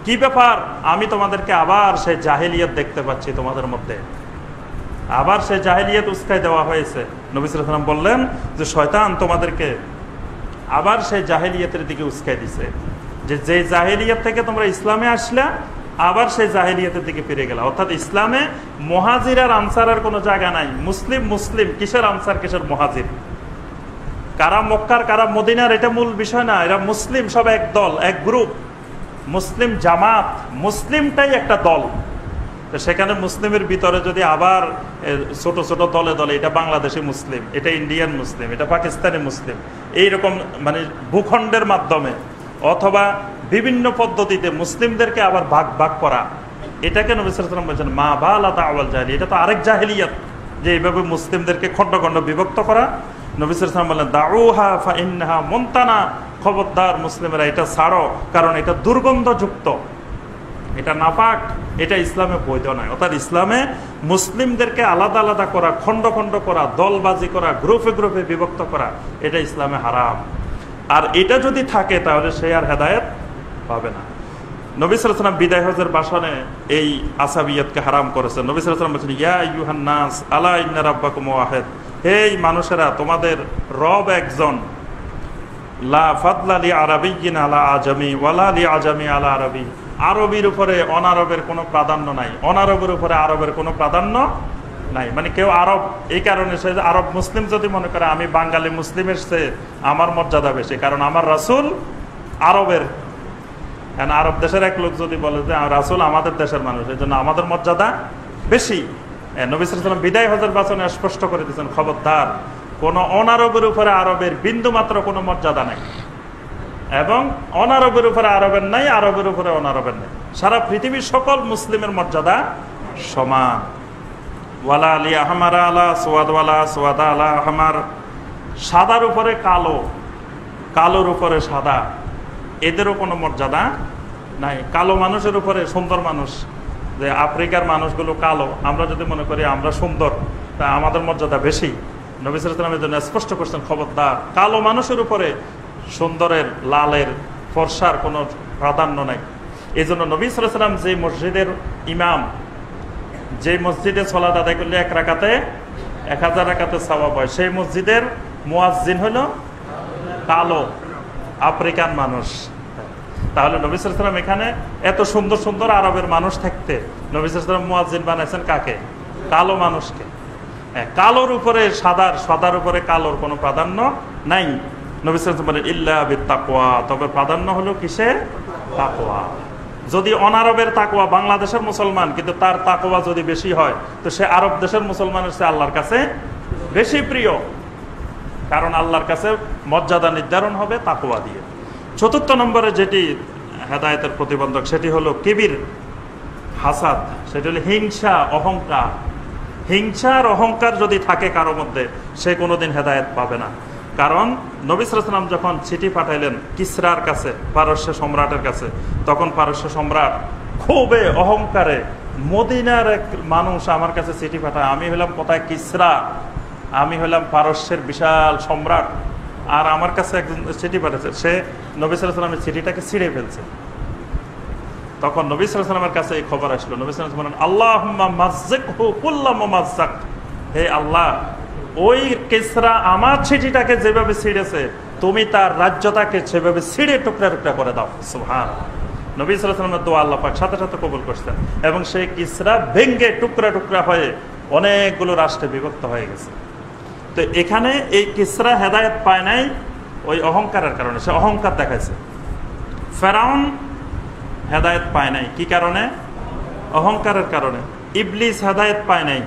কি ব্যাপার? আমি তোমাদেরকে আবার সেই জাহেলিয়ত দেখতে পাচ্ছি তোমাদের মধ্যে, আবার সেই জাহেলিয়ত উস্কাই দেওয়া হয়েছে। নবী সাল্লাল্লাহু আলাইহি ওয়াসাল্লাম বললেন যে শয়তান তোমাদেরকে আবার সেই জাহেলিয়তের দিকে উস্কাই দিছে, যে জাহেলিয়ত থেকে তোমরা ইসলামে আসলে আবার সেই জাহেলিয়তের দিকে ফিরে গেল। অর্থাৎ ইসলামে মুহাজির আর আনসারের কোনো জায়গা নাই। মুসলিম মুসলিম, কিসের আনসার কিসের মুহাজির, কারা মক্কার কারা মদিনার এটা মূল বিষয় না। এরা মুসলিম, সব এক দল, এক গ্রুপ, মুসলিম জামাত, মুসলিমটাই একটা দল। তো সেখানে মুসলিমের ভিতরে যদি আবার ছোট ছোট দলে দলে, এটা বাংলাদেশি মুসলিম, এটা ইন্ডিয়ান মুসলিম, এটা পাকিস্তানি মুসলিম, এইরকম মানে ভূখণ্ডের মাধ্যমে অথবা বিভিন্ন পদ্ধতিতে মুসলিমদেরকে আবার ভাগ ভাগ করা, এটাকে নবী সাল্লাল্লাহু আলাইহি ওয়াসাল্লাম বলেছেন মা বালা দাওয়াল জাহেলিয়া। এটা তো আরেক জাহেলিয়াত, যে এইভাবে মুসলিমদেরকে খণ্ড খণ্ড বিভক্ত করা। নবী সাল্লাল্লাহু আলাইহি ওয়াসাল্লাম বললেন দাউহা ফাইন্নাহা মুনতানা, খবরদার মুসলিমেরা এটা ছাড়ো, কারণ এটা দুর্গন্ধযুক্ত, এটা নাপাক, এটা ইসলামে বৈধ নয়। অর্থাৎ ইসলামে মুসলিমদেরকে আলাদা আলাদা করা, খণ্ড খণ্ড করা, দলবাজি করা, গ্রুপে গ্রুপে বিভক্ত করা, এটা ইসলামে হারাম। আর এটা যদি থাকে তাহলে সে আর হেদায়েত পাবে না। নবী সাল্লাল্লাহু আলাইহি ওয়াসাল্লাম বিদায় হজের ভাষণে এই আসাবিয়তকে হারাম করেছেন। নবী সাল্লাল্লাহু আলাইহি ওয়াসাল্লাম বলেছেন ইয়া আইয়ুহান নাস আলা ইন্না রাব্বাকুম ওয়াহিদ, হে মানুষেরা তোমাদের রব একজন, লা ফাদলা লি আরাবিয়্যিন আলা আজামি ওয়ালা লি আজামি আলা আরবি, আরবির উপরে অনারবের কোনো প্রাধান্য নাই, অনারবের উপরে আরবের কোনো প্রাধান্য নাই। মানে কেউ আরব এই কারণে সে আরব মুসলিম যদি মনে করে আমি বাঙালি মুসলিমের চেয়ে আমার মর্যাদা বেশি, কারণ আমার রাসূল আরবের, আরব দেশের এক লোক যদি বলে যে রাসূল আমাদের দেশের মানুষ, এই জন্য আমাদের মর্যাদা বেশি। নবী সাল্লাল্লাহু আলাইহি ওয়াসাল্লাম বিদায় হজের ভাষণে স্পষ্ট করে দিয়েছেন খবরদার, কোন অনারবের উপরে আরবের বিন্দু মাত্র কোনো মর্যাদা নাই, এবং অনারবের উপরে আরবের নাই, আরবের উপরে অনারবের নাই। সারা পৃথিবীর সকল মুসলিমের মর্যাদা সমান। ওয়ালা আলী আহমারা আলা সোয়াদওয়ালা সোয়াদা আলা আহমার, সাদার উপরে কালো, কালোর উপরে সাদা, এদেরও কোনো মর্যাদা নাই। কালো মানুষের উপরে সুন্দর মানুষ, যে আফ্রিকার মানুষগুলো কালো, আমরা যদি মনে করি আমরা সুন্দর, তা আমাদের মর্যাদা বেশি। নবী সাল্লাল্লাহু আলাইহি ওয়াসাল্লামের জন্য স্পষ্ট করছেন খবরদার, কালো মানুষের উপরে সুন্দরের, লালের, ফর্সার কোনো প্রাধান্য নাই। এই জন্য নবী সাল্লাল্লাহু আলাইহি ওয়াসাল্লাম যে মসজিদের ইমাম, যে মসজিদে সালাত আদায় করলে 1 রাকাতে 1000 রাকাতের সওয়াব হয়, সেই মসজিদের মুয়াজ্জিন হলো কালো আফ্রিকান মানুষ। তাহলে নবী সাল্লাল্লাহু আলাইহি ওয়াসাল্লাম এখানে এত সুন্দর সুন্দর আরবের মানুষ থাকতে নবী সাল্লাল্লাহু আলাইহি ওয়াসাল্লাম মুয়াজ্জিন বানাইছেন কাকে? কালো মানুষকে। কালোর উপরে সাদার, সাদার উপরে কালোর কোনো প্রাধান্য নাই। নবী সাল্লাল্লাহু আলাইহি ওয়াসাল্লাম বলেন ইল্লা বিত্তাকওয়া, তবে প্রাধান্য হলো কিসে? তাকওয়া। যদি অনারবের তাকওয়া, বাংলাদেশের মুসলমান কিন্তু তার তাকওয়া যদি বেশি হয়, তো সে আরব দেশের মুসলমানের চেয়ে আল্লাহর কাছে বেশি প্রিয়, কারণ আল্লাহর কাছে মর্যাদা নির্ধারণ হবে তাকওয়া দিয়ে। 4 নম্বরে যেটি হেদায়েতের প্রতিবন্ধক, সেটি হলো কিবির, হাসাদ, সেটি হলো হিংসা, অহংকার। হিংসা আর অহংকার যদি থাকে কারো মধ্যে, সে কোনোদিন হেদায়েত পাবে না। কারণ নবী সাল্লাল্লাহু আলাইহি ওয়াসাল্লাম যখন চিঠি পাঠাইলেন কিসরার কাছে, পারস্য সম্রাটের কাছে, তখন পারস্য সম্রাট খুবই অহংকারে, মদিনার এক মানুষ আমার কাছে চিঠি পাঠায়, আমি হলাম কোথায় কিসরা, আমি হলাম পারস্যের বিশাল সম্রাট, আর আমার কাছে একজন চিঠি পাঠাচ্ছে, সে নবী সাল্লাল্লাহু আলাইহি ওয়াসাল্লামের চিঠিটাকে ছিঁড়ে ফেলছে। তখন নবী সাল্লাল্লাহু আলাইহি ওয়াসাল্লামের কাছে এই খবর আসলো। নবী সাল্লাল্লাহু আলাইহি ওয়াসাল্লাম বলেন আল্লাহুম্মা মাযযিকহু কুল্লা মুমাযযাক, হে আল্লাহ, ওই কিসরা আমার চিঠিটাকে যেভাবে ছিঁড়েছে, তুমি তার রাজ্যটাকে সেভাবে ছিঁড়ে টুকরা টুকরা করে দাও। সুবহানাল্লাহ। নবী সাল্লাল্লাহু আলাইহি ওয়াসাল্লামের দোয়া আল্লাহ পাক সাথে সাথে কবুল করছেন, এবং সেই কিসরা ভেঙ্গে টুকরা টুকরা হয়ে অনেকগুলো রাষ্ট্রে বিভক্ত হয়ে গেছে। তো এখানে এই কিসরা হেদায়েত পায় নাই ওই অহংকারের কারণে, সে অহংকার দেখাইছে। ফেরাউন হেদায়েত পায় নাই। কি কারণে? অহংকারের কারণে। ইবলিস হেদায়েত পায় নাই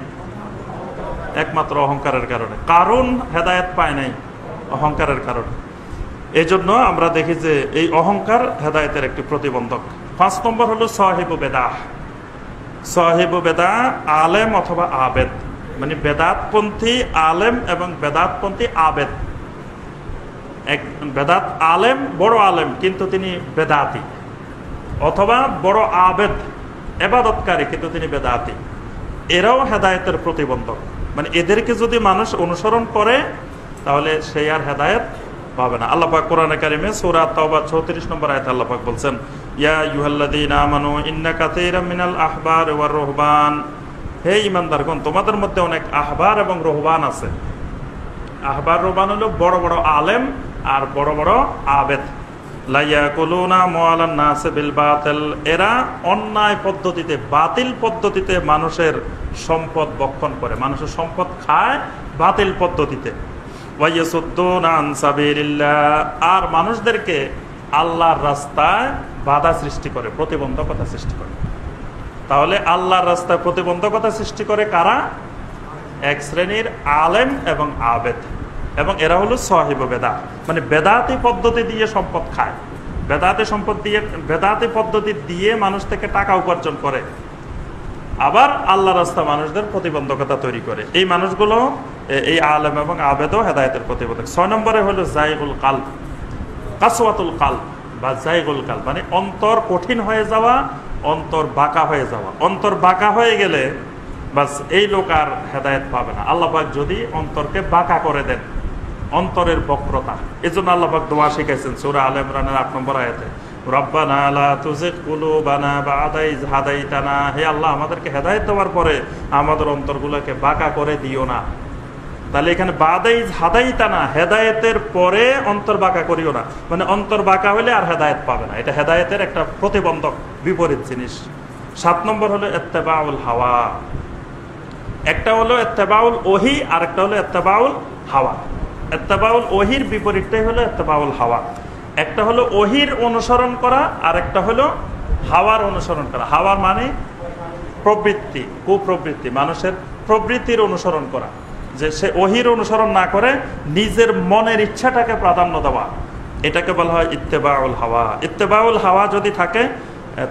একমাত্র অহংকারের কারণে। কারুন হেদায়েত পায় নাই অহংকারের কারণে। এই জন্য আমরা দেখি যে এই অহংকার হেদায়েতের একটি প্রতিবন্ধক। 5 নম্বর হলো সাহিবু বেদাহ। সাহিবু বেদাহ আলেম অথবা আবেদ, মানে বেদাতপন্থী আলেম এবং বেদাতপন্থী আবেদ। এক বেদাত আলেম, বড় আলেম, কিন্তু তিনি বেদাতি, অথবা বড় আবেদ, ইবাদতকারী, কিন্তু তিনি বেদাতি। এরাও হেদায়েতের প্রতিবন্ধক। মানে এদেরকে যদি মানুষ অনুসরণ করে তাহলে সে আর হেদায়েত পাবে না। আল্লাহ পাক কোরআনে কারিমে সূরা তাওবা 34 নম্বর আয়াতে আল্লাহ পাক বলছেন, ইয়া আইয়ুহাল্লাযীনা আমানু ইন্না কাসীরাম মিনাল আহবার ওয়ার রুহবান, হে ঈমানদারগণ, তোমাদের মধ্যে অনেক আহবার এবং রুহবান আছে। আহবার রুহবান হলো বড় বড় আলেম আর বড় বড় আবেদ। লা ইয়াকুলুনা আমওয়ালান নাস বিল বাতিল, এরা অন্যায় পদ্ধতিতে, বাতিল পদ্ধতিতে মানুষের সম্পদ ভক্ষণ করে, মানুষের সম্পদ খায় বাতিল পদ্ধতিতে। ওয়া ইয়াসুদ্দুনা আন সাবিলিল্লাহ, আর মানুষদেরকে আল্লাহর রাস্তায় বাধা সৃষ্টি করে, প্রতিবন্ধকতা সৃষ্টি করে। তাহলে আল্লাহর রাস্তায় প্রতিবন্ধকতা সৃষ্টি করে কারা? এক শ্রেণীর আলেম এবং আবেদ, এবং এরা হলো সাহিব বেদা, মানে বেদাতি পদ্ধতি দিয়ে সম্পদ খায়, বেদাতি সম্পদ দিয়ে, বেদাতি পদ্ধতি দিয়ে মানুষ থেকে টাকা উপার্জন করে, আবার আল্লাহ রাস্তা মানুষদের প্রতিবন্ধকতা তৈরি করে। এই মানুষগুলো, এই আলেম এবং আবেদও হেদায়েতের প্রতিবন্ধক। 6 নম্বরে হলো জাইগুল কালব, কাসওয়াতুল কালব বা জাইগুল কালব, মানে অন্তর কঠিন হয়ে যাওয়া, অন্তর বাঁকা হয়ে যাওয়া। অন্তর বাঁকা হয়ে গেলে বাস এই লোক আর হেদায়েত পাবে না। আল্লাহ পাক যদি অন্তরকে বাঁকা করে দেন, অন্তরের বক্রতা, এই জন্য আল্লাহ পাক দোয়া শিখাইছেন সূরা আলে ইমরানের 8 নম্বর আয়াতে, রব্বানা লা তুযিগ কুলুবানা বা'দা ইয হাদাইতানা, হে আল্লাহ, আমাদেরকে হেদায়েত দেওয়ার পরে আমাদের অন্তরগুলোকে বাঁকা করে দিও না। তাহলে এখানে বা'দা ইয হাদাইতানা, হেদায়েতের পরে অন্তর বাঁকা করিও না, মানে অন্তর বাঁকা হলে আর হেদায়েত পাবে না। এটা হেদায়েতের একটা প্রতিবন্ধক, বিপরীত জিনিস। 7 নম্বর হলো ইত্তেবাউল হাওয়া। একটা হলো ইত্তেবাউল ওহী, আর একটা হলো ইত্তেবাউল হাওয়া। ইত্তেবাউল ওহীর বিপরীতটাই হলো ইত্তেবাউল হাওয়া। একটা হলো ওহীর অনুসরণ করা, আর একটা হলো হাওয়ার অনুসরণ করা। হাওয়ার মানে প্রবৃত্তি, কুপ্রবৃত্তি, মানুষের প্রবৃত্তির অনুসরণ করা, যে সে ওহীর অনুসরণ না করে নিজের মনের ইচ্ছাটাকে প্রাধান্য দেওয়া, এটাকে বলা হয় ইত্তেবাউল হাওয়া। ইত্তেবাউল হাওয়া যদি থাকে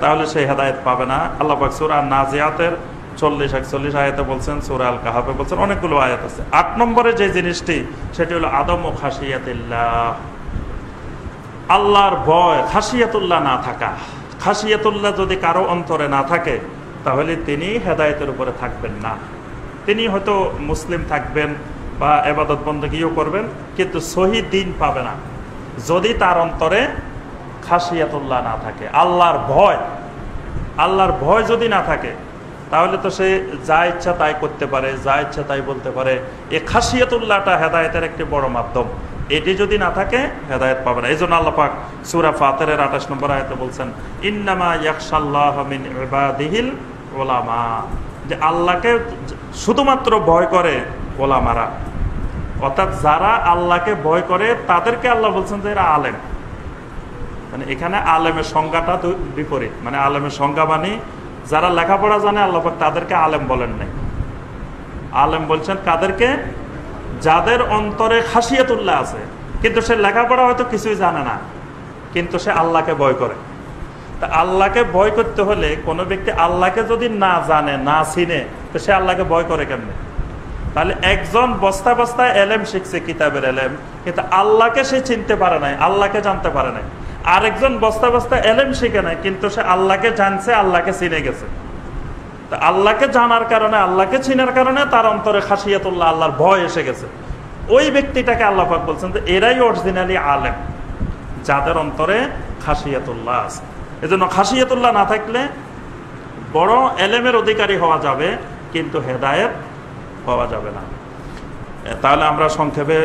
তাহলে সে হেদায়েত পাবে না। আল্লাহ পাক সূরা নাজিয়াতের 40-41 আয়াতে বলছেন, সূরা আল কাহাফে বলছেন, অনেকগুলো আয়াত আছে। 8 নম্বরে যে জিনিসটি, সেটি হলো আদমু খাশিয়াতিল্লাহ, আল্লাহর ভয়, খাশিয়াতুল্লাহ না থাকা। খাশিয়াতুল্লাহ যদি কারো অন্তরে না থাকে তাহলে তিনি হেদায়েতের উপরে থাকবেন না। তিনি হয়তো মুসলিম থাকবেন বা ইবাদত বন্দেগীও করবেন, কিন্তু সহি দ্বীন পাবে না যদি তার অন্তরে খাশিয়াতুল্লাহ না থাকে, আল্লাহর ভয়। আল্লাহর ভয় যদি না থাকে তাহলে তো সে যা ইচ্ছা তাই করতে পারে, যা ইচ্ছা তাই বলতে পারে। এই খাশিয়াতুল্লাহটা হেদায়েতের একটি বড় মাধ্যম। এটি যদি না থাকে হেদায়েত পাবে না। এই জন্য আল্লাহ পাক সূরা ফাতিরের 28 নম্বর আয়াতে বলছেন, ইন্নামা ইয়াখশাল্লাহ মিন ইবাদিহিল উলামা, যে আল্লাহকে শুধুমাত্র ভয় করে ওলামারা, অর্থাৎ যারা আল্লাহকে ভয় করে তাদেরকে আল্লাহ বলছেন যে এরা আলেম। মানে এখানে আলেমের সংজ্ঞাটা বিপরীত। মানে আলেমের সংজ্ঞা মানে যারা লেখাপড়া জানে, আল্লাহ পাক তাদেরকে আলেম বলেন নাই। আলেম বলছেন কাদেরকে? যাদের অন্তরে খাশিয়াতুল্লাহ আছে, কিন্তু সে লেখাপড়া হয়তো কিছুই জানে না, কিন্তু সে আল্লাহকে ভয় করে। তা আল্লাহকে ভয় করতে হলে কোনো ব্যক্তি আল্লাহকে যদি না জানে, না চিনে, তো সে আল্লাহকে ভয় করে কেমনে? তাহলে একজন বস্তা বস্তায় এলেম শিখছে, কিতাবের এলেম, কিন্তু আল্লাহকে সে চিনতে পারে নাই, আল্লাহকে জানতে পারে নাই। আরেকজন বস্তা বস্তা এলেম শিখে নাই, কিন্তু সে আল্লাহকে জানছে, আল্লাহকে চিনে গেছে। তা আল্লাহকে জানার কারণে, আল্লাহকে চিনার কারণে তার অন্তরে খাশিয়াতুল্লাহ, আল্লাহর ভয় এসে গেছে। ওই ব্যক্তিটাকে আল্লাহ পাক বলছেন যে এরাই অরিজিনালি আলেম, যাদের অন্তরে খাশিয়াতুল্লাহ আছে। এজন্য খাশিয়াতুল্লাহ না থাকলে বড় এলেমের অধিকারী হওয়া যাবে, কিন্তু হেদায়েত পাওয়া যাবে না। তাহলে আমরা সংক্ষেপে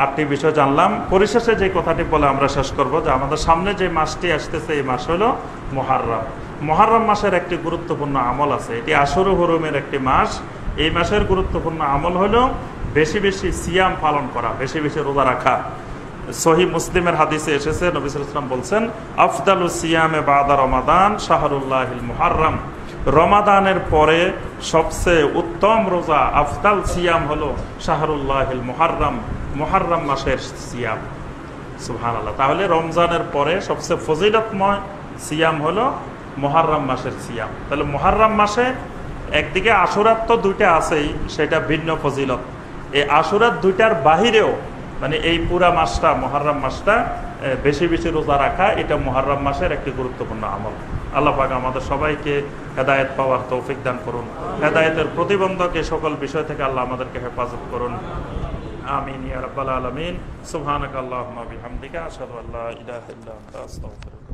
8টি বিষয় জানলাম। পরিশেষে যে কথাটি বলে আমরা শেষ করব, যে আমাদের সামনে যে মাসটি আসতেছে, এই মাস হলো মুহাররম। মুহাররম মাসের একটি গুরুত্বপূর্ণ আমল আছে। এটি আশুর হুরুমের একটি মাস। এই মাসের গুরুত্বপূর্ণ আমল হলো বেশি বেশি সিয়াম পালন করা, বেশি বেশি রোজা রাখা। সহিহ মুসলিমের হাদিসে এসেছে, নবী সাল্লাল্লাহু আলাইহি ওয়াসাল্লাম বলছেন, আফদালুস সিয়ামে বাদা রমাদান শাহরুল্লাহিল মুহাররম। রমাদানের পরে সবচেয়ে উত্তম রোজা, আফদাল সিয়াম হলো শাহরুল্লাহিল মুহাররম, মুহাররম মাসের সিয়াম। সুবহানাল্লাহ। তাহলে রমজানের পরে সবচেয়ে ফজিলতময় সিয়াম হলো মুহাররম মাসের সিয়াম। তাহলে মুহাররম মাসে একদিকে আশুরাত তো দুইটা আছেই, সেটা ভিন্ন ফজিলত। এই আশুরাত দুইটার বাহিরেও মানে এই পুরা মাসটা, মুহাররম মাসটা বেশি বেশি রোজা রাখা, এটা মুহাররম মাসের একটি গুরুত্বপূর্ণ আমল। আল্লাহ পাক আমাদের সবাইকে হেদায়েত পাওয়ার তৌফিক দান করুন। হেদায়েতের প্রতিবন্ধক এই সকল বিষয় থেকে আল্লাহ আমাদেরকে হেফাজত করুন। আমিন ইয়া রাব্বাল আলামিন। সুবহানাকাল্লাহুম্মা বিহামদিকা আশহাদু আল্লা ইলাহা ইল্লা আনতা আস্তাগফিরুকা।